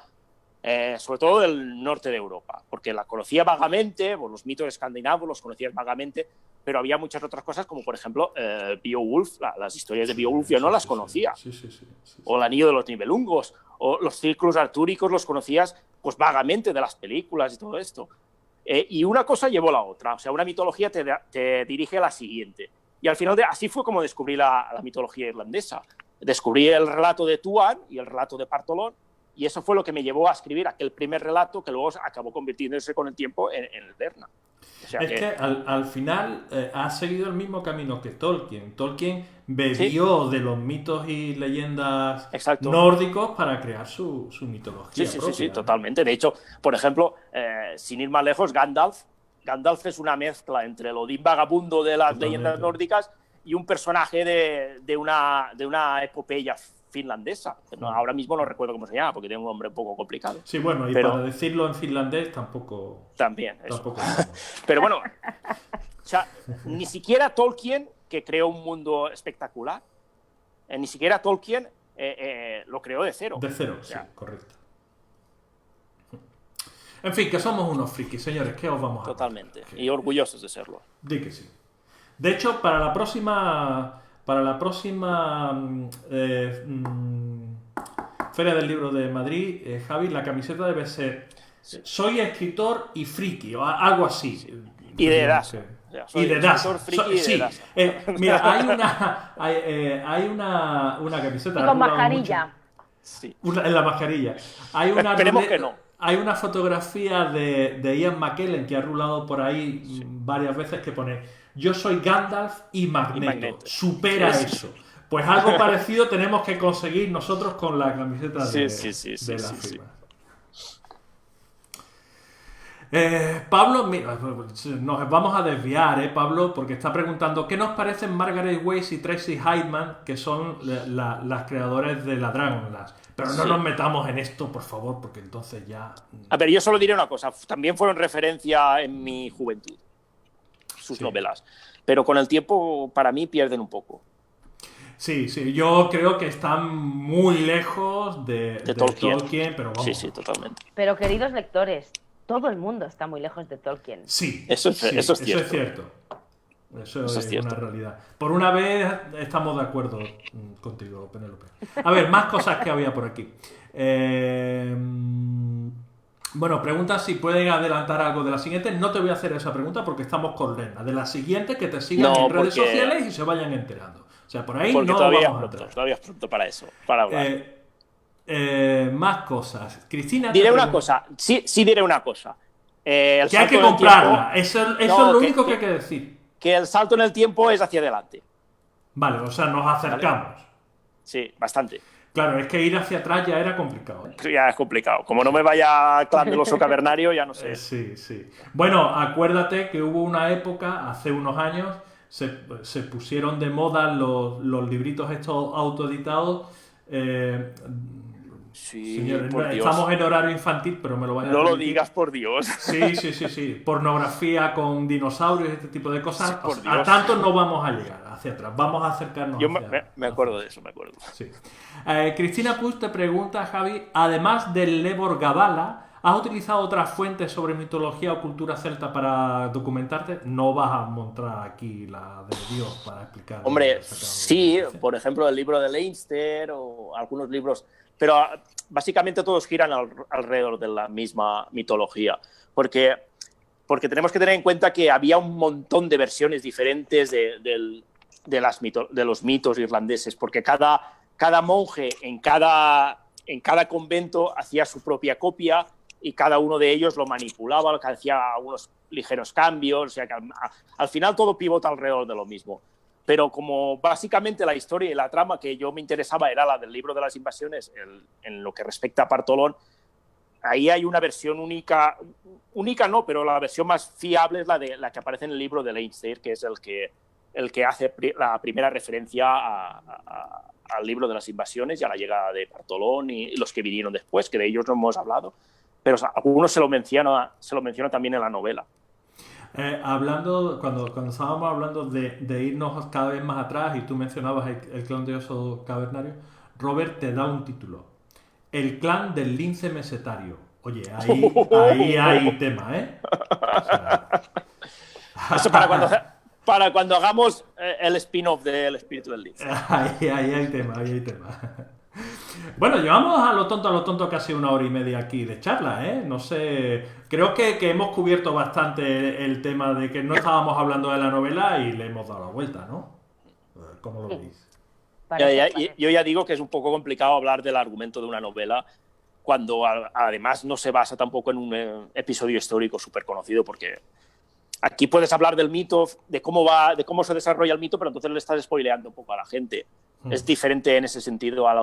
S2: sobre todo del norte de Europa, porque la conocía vagamente, los mitos escandinavos los conocías vagamente, pero había muchas otras cosas, como por ejemplo Beowulf, las historias de Beowulf yo no las conocía. Sí. O el Anillo de los Nibelungos, o los círculos artúricos los conocías pues vagamente de las películas y todo esto. Y una cosa llevó a la otra, o sea, una mitología te dirige a la siguiente. Y al final así fue como descubrí la mitología irlandesa. Descubrí el relato de Tuan y el relato de Partholón, y eso fue lo que me llevó a escribir aquel primer relato que luego acabó convirtiéndose con el tiempo en Eterna. O sea,
S1: es que al final ha seguido el mismo camino que Tolkien. Tolkien bebió de los mitos y leyendas nórdicos para crear su mitología propia.
S2: Sí, totalmente. De hecho, por ejemplo, sin ir más lejos, Gandalf es una mezcla entre el Odín vagabundo de las leyendas nórdicas y un personaje de una epopeya finlandesa. Ahora mismo no recuerdo cómo se llama, porque tiene un nombre un poco complicado.
S1: Sí, bueno, pero para decirlo en finlandés tampoco...
S2: También, eso. Pero bueno, o sea, ni siquiera Tolkien, que creó un mundo espectacular, ni siquiera Tolkien lo creó de cero.
S1: De cero, sí, correcto. En fin, que somos unos frikis, señores, ¿qué os vamos a
S2: Totalmente, y orgullosos de serlo.
S1: Di que sí. De hecho, para la próxima Feria del Libro de Madrid, Javi, la camiseta debe ser soy escritor y friki, o algo así.
S2: Sí. Y de Dasa.
S1: Y de Dasa.
S2: Sí.
S1: Mira, hay una camiseta.
S3: Con mascarilla.
S2: Sí.
S1: En la mascarilla.
S2: Esperemos que no.
S1: Hay una fotografía de Ian McKellen que ha rulado por ahí varias veces que pone: yo soy Gandalf y Magneto. Supera eso. Pues algo parecido tenemos que conseguir nosotros con la camiseta de la firma. Pablo, mira, nos vamos a desviar, Pablo, porque está preguntando ¿qué nos parecen Margaret Weiss y Tracy Higham, que son las creadoras de la Dragonlance? Pero no nos metamos en esto, por favor, porque entonces ya...
S2: A ver, yo solo diré una cosa. También fueron referencia en mi juventud, sus novelas. Pero con el tiempo, para mí, pierden un poco.
S1: Sí, yo creo que están muy lejos de Tolkien, pero vamos.
S2: Sí, totalmente.
S3: Pero queridos lectores, todo el mundo está muy lejos de Tolkien.
S1: Sí,
S2: eso es cierto.
S1: Eso es una realidad. Por una vez estamos de acuerdo contigo, Penélope. A ver, más cosas que había por aquí. Bueno, pregunta si pueden adelantar algo de la siguiente. No te voy a hacer esa pregunta porque estamos con Lena. De la siguiente, que te sigan en redes sociales y se vayan enterando. O sea, por ahí porque no
S2: todavía
S1: vamos a entrar.
S2: Todavía es pronto para eso, para hablar.
S1: Más cosas. Cristina...
S2: Diré una cosa. Sí diré una cosa.
S1: Que hay que comprarla. Eso es lo único que hay que decir.
S2: Que el salto en el tiempo es hacia adelante.
S1: Vale, o sea, nos acercamos.
S2: ¿Vale? Sí, bastante.
S1: Claro, es que ir hacia atrás ya era complicado.
S2: Ya es complicado. Como no me vaya Clan del Oso Cavernario, ya no sé.
S1: Sí. Bueno, acuérdate que hubo una época, hace unos años, se pusieron de moda los libritos estos autoeditados.
S2: Sí,
S1: señores,
S2: por Dios.
S1: estamos en horario infantil, pero me lo vayan a
S2: No lo digas, por Dios.
S1: Sí. Pornografía con dinosaurios, este tipo de cosas.
S2: Sí,
S1: a tanto no vamos a llegar hacia atrás, vamos a acercarnos.
S2: Yo me acuerdo de eso, me acuerdo.
S1: Sí. Cristina Puig te pregunta, Javi, además del Lebor Gabala, ¿has utilizado otras fuentes sobre mitología o cultura celta para documentarte? No vas a mostrar aquí la de Dios para explicar.
S2: Hombre, sí, por ejemplo, el libro de Leinster o algunos libros, pero básicamente todos giran alrededor de la misma mitología, porque tenemos que tener en cuenta que había un montón de versiones diferentes de los mitos irlandeses, porque cada monje en cada convento hacía su propia copia y cada uno de ellos lo manipulaba, hacía unos ligeros cambios, o sea que al final todo pivota alrededor de lo mismo. Pero como básicamente la historia y la trama que yo me interesaba era la del libro de las invasiones, en lo que respecta a Partolón, ahí hay una versión única no, pero la versión más fiable es la que aparece en el libro de Leinster, que es el que hace la primera referencia al libro de las invasiones y a la llegada de Partolón y los que vinieron después, que de ellos no hemos hablado, pero algunos se lo menciona también en la novela.
S1: Cuando estábamos hablando de irnos cada vez más atrás y tú mencionabas el clan de oso cavernario, Robert te da un título: el clan del lince mesetario. Oye, ahí hay tema, ¿eh? O sea...
S2: Eso para cuando hagamos el spin-off del espíritu del lince.
S1: Ahí hay tema. Bueno, llevamos a lo tonto casi 1 hora y media aquí de charla, ¿eh? No sé, creo que hemos cubierto bastante el tema de que no estábamos hablando de la novela y le hemos dado la vuelta, ¿no? ¿Cómo lo veis?
S2: Yo ya digo que es un poco complicado hablar del argumento de una novela cuando además no se basa tampoco en un episodio histórico súper conocido, porque aquí puedes hablar del mito, de cómo se desarrolla el mito, pero entonces le estás spoileando un poco a la gente. Es diferente en ese sentido a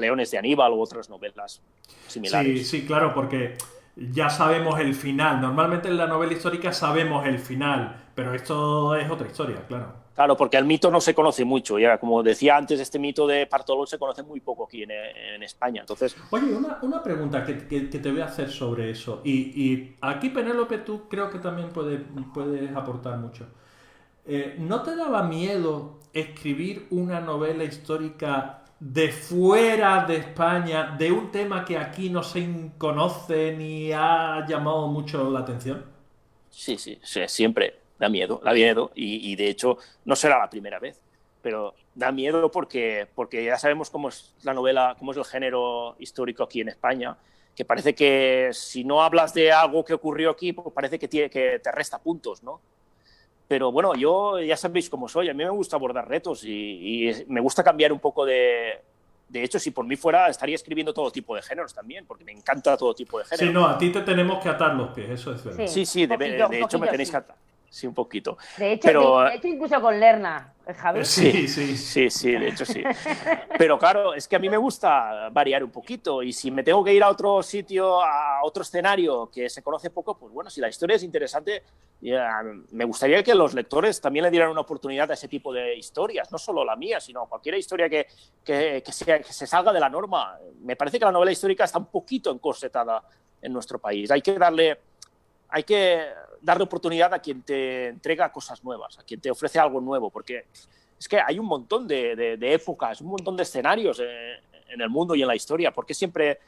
S2: Leones de Aníbal u otras novelas similares.
S1: Sí, claro, porque ya sabemos el final. Normalmente en la novela histórica sabemos el final, pero esto es otra historia, claro.
S2: Claro, porque el mito no se conoce mucho. Ya, como decía antes, este mito de Partolón se conoce muy poco aquí en España. Entonces...
S1: Oye, una pregunta que te voy a hacer sobre eso. Y aquí, Penélope, tú creo que también puedes aportar mucho. ¿No te daba miedo escribir una novela histórica de fuera de España, de un tema que aquí no se conoce ni ha llamado mucho la atención?
S2: Sí, siempre da miedo y de hecho no será la primera vez, pero da miedo porque ya sabemos cómo es la novela, cómo es el género histórico aquí en España, que parece que si no hablas de algo que ocurrió aquí, pues parece que te resta puntos, ¿no? Pero bueno, yo ya sabéis cómo soy, a mí me gusta abordar retos y me gusta cambiar un poco de hecho, si por mí fuera, estaría escribiendo todo tipo de géneros también, porque me encanta todo tipo de géneros.
S1: Sí, no, a ti te tenemos que atar los pies, eso es verdad.
S2: Sí, de hecho me tenéis que atar. Sí, un poquito.
S3: De hecho, incluso con Lerna, Javi?
S2: Sí, de hecho sí. Pero claro, es que a mí me gusta variar un poquito y si me tengo que ir a otro sitio, a otro escenario que se conoce poco, pues bueno, si la historia es interesante, me gustaría que los lectores también le dieran una oportunidad a ese tipo de historias, no solo la mía, sino cualquier historia que se salga de la norma. Me parece que la novela histórica está un poquito encorsetada en nuestro país. Hay que darle oportunidad a quien te entrega cosas nuevas, a quien te ofrece algo nuevo, porque es que hay un montón de épocas, un montón de escenarios en el mundo y en la historia. ¿Por qué siempre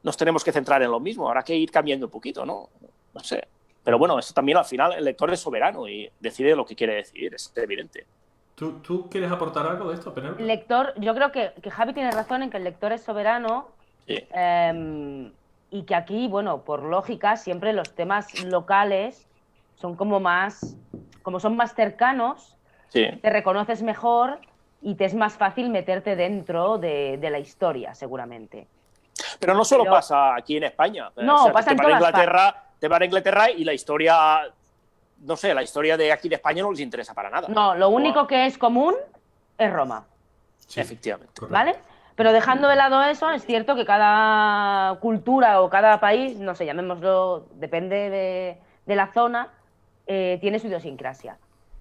S2: nos tenemos que centrar en lo mismo? Habrá que ir cambiando un poquito, ¿no? No sé. Pero bueno, eso también al final el lector es soberano y decide lo que quiere decidir, es evidente.
S1: ¿Tú quieres aportar algo de esto, Penélope?
S3: El lector, yo creo que Javi tiene razón en que el lector es soberano.
S2: Sí.
S3: Y que aquí, bueno, por lógica, siempre los temas locales son como son más cercanos,
S2: Sí.
S3: te reconoces mejor y te es más fácil meterte dentro de la historia, seguramente.
S2: Pero no solo pasa aquí en España.
S3: No, pasa en todas
S2: partes. Te van a Inglaterra y la historia, no sé, la historia de aquí de España no les interesa para nada.
S3: No, lo único que es común es Roma.
S2: Sí, efectivamente.
S3: ¿Vale? Pero dejando de lado eso, es cierto que cada cultura o cada país, no sé, llamémoslo, depende de la zona, tiene su idiosincrasia.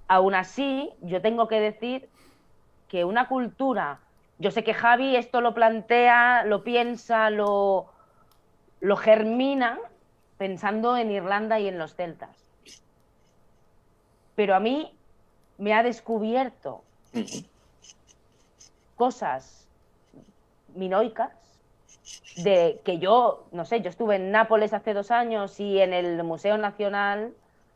S3: Aún así, yo tengo que decir que una cultura, yo sé que Javi esto lo plantea, lo piensa, lo germina pensando en Irlanda y en los celtas. Pero a mí me ha descubierto cosas minoicas de que yo, no sé, yo estuve en Nápoles hace 2 años y en el Museo Nacional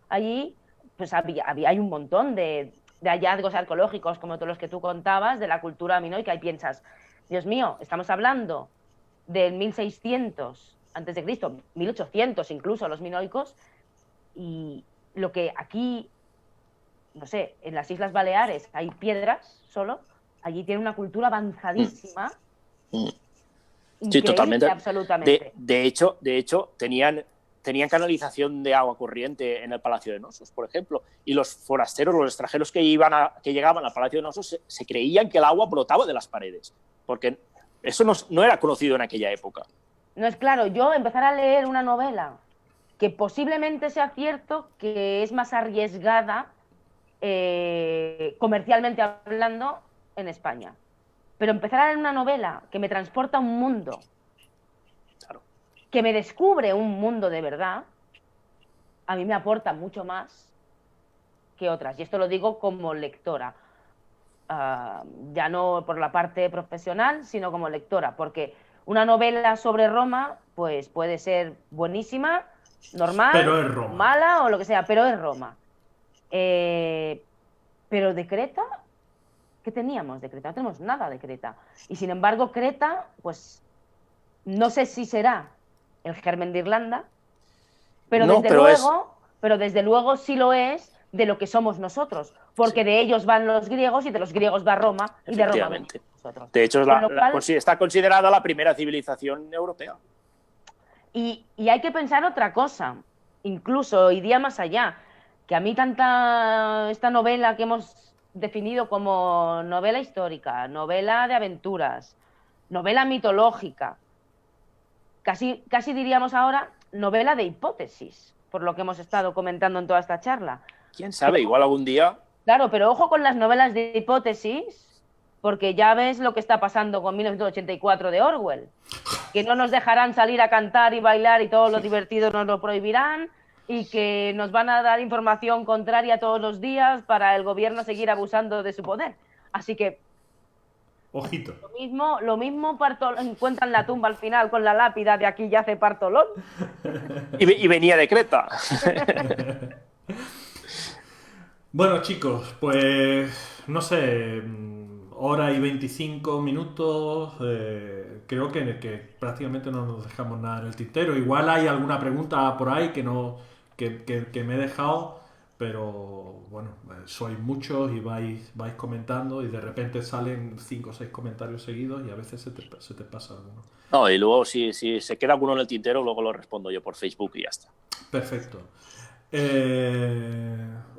S3: allí, pues hay un montón de hallazgos arqueológicos como todos los que tú contabas de la cultura minoica y piensas, Dios mío, estamos hablando del 1600 antes de Cristo, 1800 incluso los minoicos, y lo que aquí, no sé, en las Islas Baleares hay piedras solo, allí tiene una cultura avanzadísima.
S2: Sí, totalmente.
S3: Absolutamente.
S2: De hecho, tenían canalización de agua corriente en el Palacio de Nosos, por ejemplo, y los forasteros, los extranjeros que llegaban al Palacio de Nosos se creían que el agua brotaba de las paredes, porque eso no era conocido en aquella época.
S3: No es claro, yo empezar a leer una novela que posiblemente sea cierto que es más arriesgada comercialmente hablando en España, pero empezar a leer una novela que me transporta a un mundo,
S2: claro,
S3: que me descubre un mundo de verdad, a mí me aporta mucho más que otras, y esto lo digo como lectora, ya no por la parte profesional, sino como lectora, porque una novela sobre Roma pues puede ser buenísima, normal,
S1: pero es Roma,
S3: mala o lo que sea, pero es Roma. Pero de Creta, ¿qué teníamos de Creta? No tenemos nada de Creta. Y sin embargo, Creta, pues no sé si será el germen de Irlanda, pero desde luego sí lo es de lo que somos nosotros, porque sí, de ellos van los griegos y de los griegos va Roma y de Roma venimos nosotros.
S2: De hecho, está considerada la primera civilización europea.
S3: Y hay que pensar otra cosa, incluso iría más allá, que a mí esta novela que hemos definido como novela histórica, novela de aventuras, novela mitológica, casi diríamos ahora novela de hipótesis, por lo que hemos estado comentando en toda esta charla.
S2: ¿Quién sabe? Igual algún día...
S3: Claro, pero ojo con las novelas de hipótesis, porque ya ves lo que está pasando con 1984 de Orwell, que no nos dejarán salir a cantar y bailar y todo lo divertido nos lo prohibirán, y que nos van a dar información contraria todos los días para el gobierno seguir abusando de su poder. Así que...
S1: Ojito.
S3: Lo mismo encuentran la tumba al final con la lápida de aquí yace Partolón.
S2: Y venía de Creta.
S1: Bueno, chicos, pues no sé, hora y 25 minutos, creo que prácticamente no nos dejamos nada en el tintero. Igual hay alguna pregunta por ahí que me he dejado, pero bueno, sois muchos y vais comentando y de repente salen 5 o 6 comentarios seguidos y a veces se te pasa alguno.
S2: No, y luego si se queda alguno en el tintero, luego lo respondo yo por Facebook y ya está.
S1: Perfecto.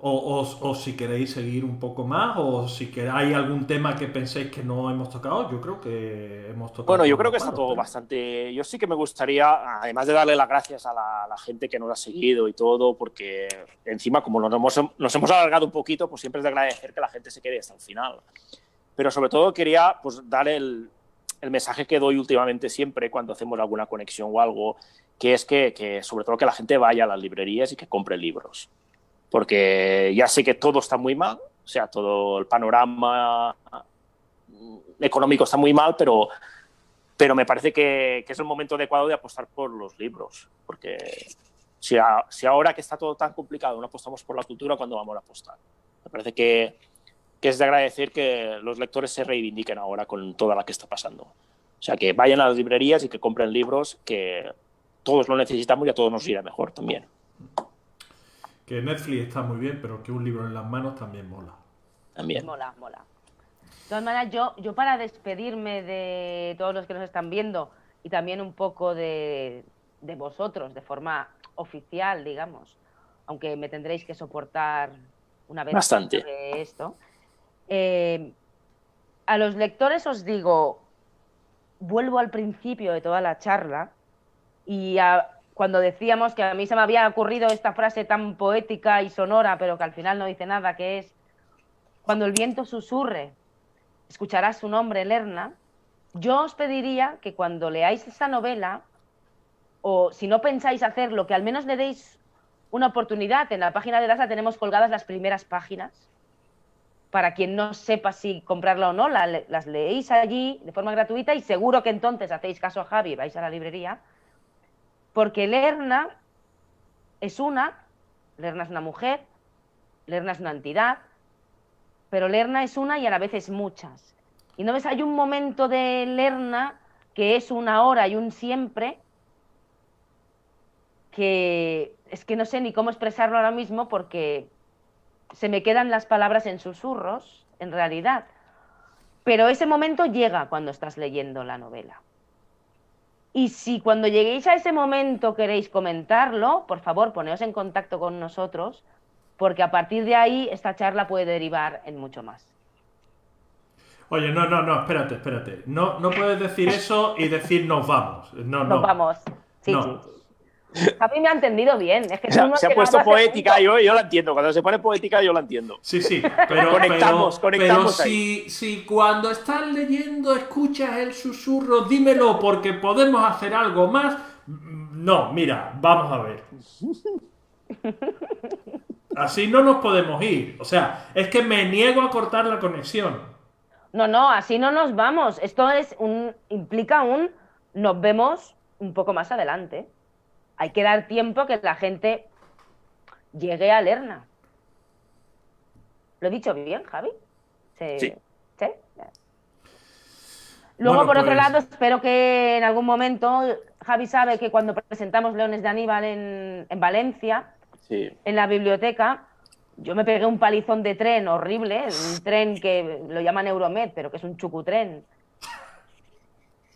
S1: O si queréis seguir un poco más, o si hay algún tema que penséis que no hemos tocado, yo creo que hemos tocado.
S2: Bueno, yo creo que está todo bastante... Yo sí que me gustaría, además de darle las gracias a la gente que nos ha seguido y todo, porque encima como nos hemos alargado un poquito, pues siempre es de agradecer que la gente se quede hasta el final. Pero sobre todo quería pues dar el mensaje que doy últimamente siempre cuando hacemos alguna conexión o algo, que es que sobre todo que la gente vaya a las librerías y que compre libros. Porque ya sé que todo está muy mal, o sea, todo el panorama económico está muy mal, pero me parece que es el momento adecuado de apostar por los libros. Porque si ahora que está todo tan complicado no apostamos por la cultura, ¿cuándo vamos a apostar? Me parece que es de agradecer que los lectores se reivindiquen ahora con toda la que está pasando. O sea, que vayan a las librerías y que compren libros, que todos lo necesitamos y a todos nos irá mejor también.
S1: Que Netflix está muy bien, pero que un libro en las manos también mola.
S2: También.
S3: Mola. De todas maneras, yo para despedirme de todos los que nos están viendo y también un poco de vosotros, de forma oficial, digamos, aunque me tendréis que soportar una vez
S2: bastante
S3: de esto, a los lectores os digo, vuelvo al principio de toda la charla y cuando decíamos que a mí se me había ocurrido esta frase tan poética y sonora, pero que al final no dice nada, que es: cuando el viento susurre, escucharás su nombre, Lerna. Yo os pediría que cuando leáis esta novela, o si no pensáis hacerlo, que al menos le deis una oportunidad. En la página de Lasa tenemos colgadas las primeras páginas. Para quien no sepa si comprarla o no, las leéis allí de forma gratuita y seguro que entonces hacéis caso a Javi y vais a la librería. Porque Lerna es una mujer, Lerna es una entidad, pero Lerna es una y a la vez es muchas. Y no ves, hay un momento de Lerna que es una ahora y un siempre, que es que no sé ni cómo expresarlo ahora mismo porque se me quedan las palabras en susurros, en realidad. Pero ese momento llega cuando estás leyendo la novela. Y si cuando lleguéis a ese momento queréis comentarlo, por favor, poneos en contacto con nosotros, porque a partir de ahí esta charla puede derivar en mucho más.
S1: Oye, no, espérate. No puedes decir eso y decir nos vamos. Nos
S3: vamos. Sí. A mí me ha entendido bien. Es que
S2: se ha puesto poética, yo la entiendo. Cuando se pone poética yo la entiendo.
S1: Sí, pero
S2: conectamos
S1: pero
S2: ahí.
S1: si cuando estás leyendo escuchas el susurro, dímelo porque podemos hacer algo más. No, mira, vamos a ver. Así no nos podemos ir. O sea, es que me niego a cortar la conexión.
S3: No, así no nos vamos. Esto implica nos vemos un poco más adelante. Hay que dar tiempo que la gente llegue a Lerna. ¿Lo he dicho bien, Javi?
S2: Sí.
S3: Luego, por otro lado, espero que en algún momento, Javi sabe que cuando presentamos Leones de Aníbal en Valencia, en la biblioteca, yo me pegué un palizón de tren horrible, un tren que lo llaman Euromed, pero que es un chucutren.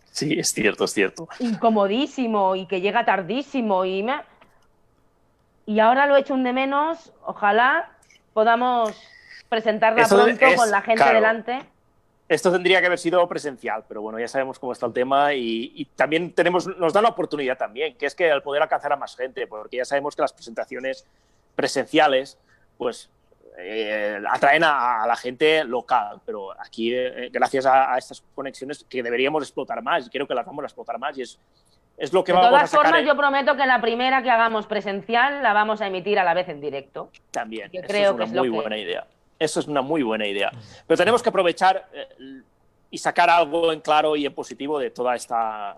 S2: Sí, es cierto.
S3: Incomodísimo y que llega tardísimo y ahora lo echo un de menos. Ojalá podamos presentarla pronto con la gente delante.
S2: Esto tendría que haber sido presencial, pero bueno, ya sabemos cómo está el tema y también nos da la oportunidad también, que es que al poder alcanzar a más gente, porque ya sabemos que las presentaciones presenciales, pues atraen a la gente local, pero aquí gracias a estas conexiones que deberíamos explotar más y creo que las vamos a explotar más y es lo que vamos a sacar.
S3: De todas formas, yo prometo que la primera que hagamos presencial la vamos a emitir a la vez en directo.
S2: También, eso es una muy buena idea. Eso es una muy buena idea. Pero tenemos que aprovechar y sacar algo en claro y en positivo de toda esta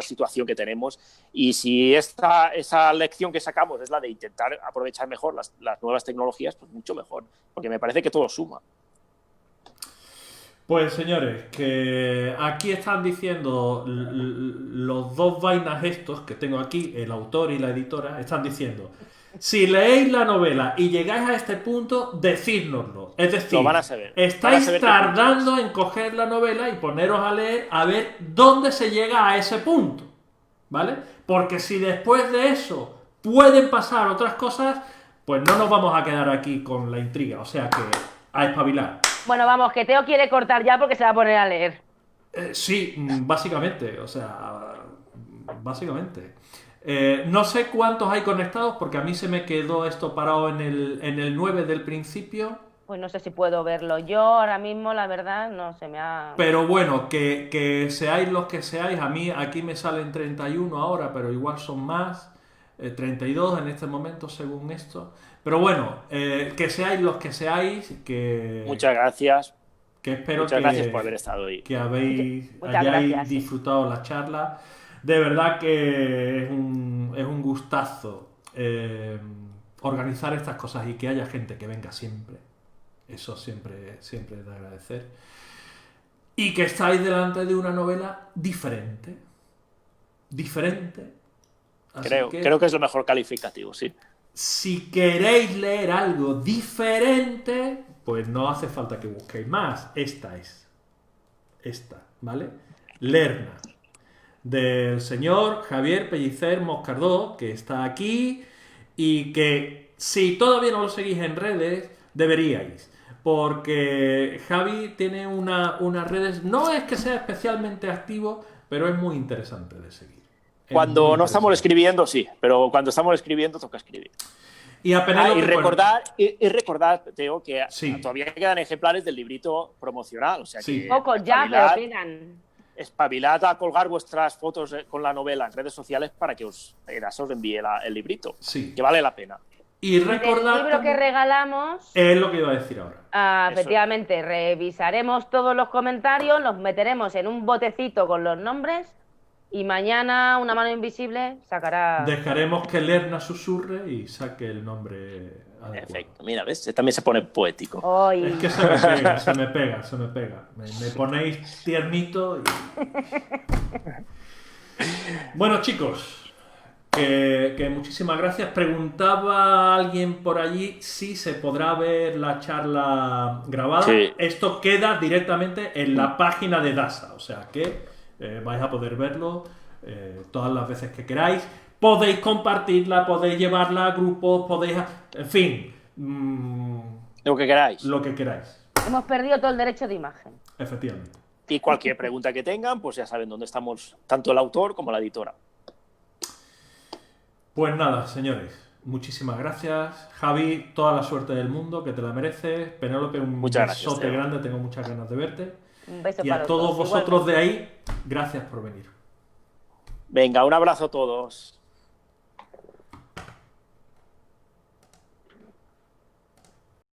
S2: situación que tenemos. Y si esa lección que sacamos es la de intentar aprovechar mejor las nuevas tecnologías, pues mucho mejor, porque me parece que todo suma.
S1: Pues señores, que aquí están diciendo los dos vainas estos que tengo aquí, el autor y la editora, están diciendo: si leéis la novela y llegáis a este punto, decídnoslo. Es decir, estáis tardando en coger la novela y poneros a leer a ver dónde se llega a ese punto, ¿vale? Porque si después de eso pueden pasar otras cosas, pues no nos vamos a quedar aquí con la intriga, o sea que a espabilar.
S3: Bueno, vamos, que Teo quiere cortar ya porque se va a poner a leer.
S1: Sí, básicamente, o sea, básicamente. No sé cuántos hay conectados porque a mí se me quedó esto parado en el 9 del principio.
S3: Pues no sé si puedo verlo. Yo ahora mismo, la verdad, no se me ha...
S1: Pero bueno, que seáis los que seáis, a mí aquí me salen 31 ahora, pero igual son más, 32 en este momento según esto. Pero bueno, que seáis los que seáis, que...
S2: Muchas gracias.
S1: Que espero
S2: Muchas gracias por haber estado ahí.
S1: Que
S3: Muchas
S1: hayáis
S3: gracias,
S1: disfrutado la charla. De verdad que es un gustazo organizar estas cosas y que haya gente que venga siempre. Eso siempre es de agradecer. Y que estáis delante de una novela diferente. Diferente.
S2: Creo que es lo mejor calificativo, sí.
S1: Si queréis leer algo diferente, pues no hace falta que busquéis más. Esta, ¿vale? Lerna, del señor Javier Pellicer Moscardó, que está aquí y que si todavía no lo seguís en redes, deberíais. Porque Javi tiene unas redes, no es que sea especialmente activo, pero es muy interesante de seguir.
S2: Cuando no estamos escribiendo, sí, pero cuando estamos escribiendo toca escribir.
S1: Y
S2: recordar, Teo, que
S1: sí,
S2: todavía quedan ejemplares del librito promocional. O sea
S1: sí,
S2: que
S3: pocos ya, pero quedan.
S2: Espabilad a colgar vuestras fotos con la novela en redes sociales para que os envíe el librito,
S1: sí,
S2: que vale la pena.
S1: Y recordad
S3: el libro que regalamos
S1: es lo que iba a decir ahora.
S3: efectivamente, revisaremos todos los comentarios, los meteremos en un botecito con los nombres y mañana una mano invisible sacará...
S1: Dejaremos que Lerna susurre y saque el nombre adecuado.
S2: Perfecto, mira, ¿ves? También se pone poético.
S3: Hoy...
S1: Es que se me pega. Me ponéis tiernito y... Bueno, chicos, que muchísimas gracias. Preguntaba alguien por allí si se podrá ver la charla grabada.
S2: Sí.
S1: Esto queda directamente en la página de DASA, o sea que vais a poder verlo todas las veces que queráis. Podéis compartirla, podéis llevarla a grupos, podéis... En fin.
S2: Lo que queráis.
S1: Lo que queráis.
S3: Hemos perdido todo el derecho de imagen.
S1: Efectivamente.
S2: Y cualquier pregunta que tengan, pues ya saben dónde estamos, tanto el autor como la editora.
S1: Pues nada, señores, muchísimas gracias. Javi, toda la suerte del mundo, que te la mereces. Penélope, un besote grande, tengo muchas ganas de verte.
S3: Un beso
S1: Y
S3: para
S1: a todos
S3: todos,
S1: vosotros de ahí, gracias por venir.
S2: Venga, un abrazo a todos.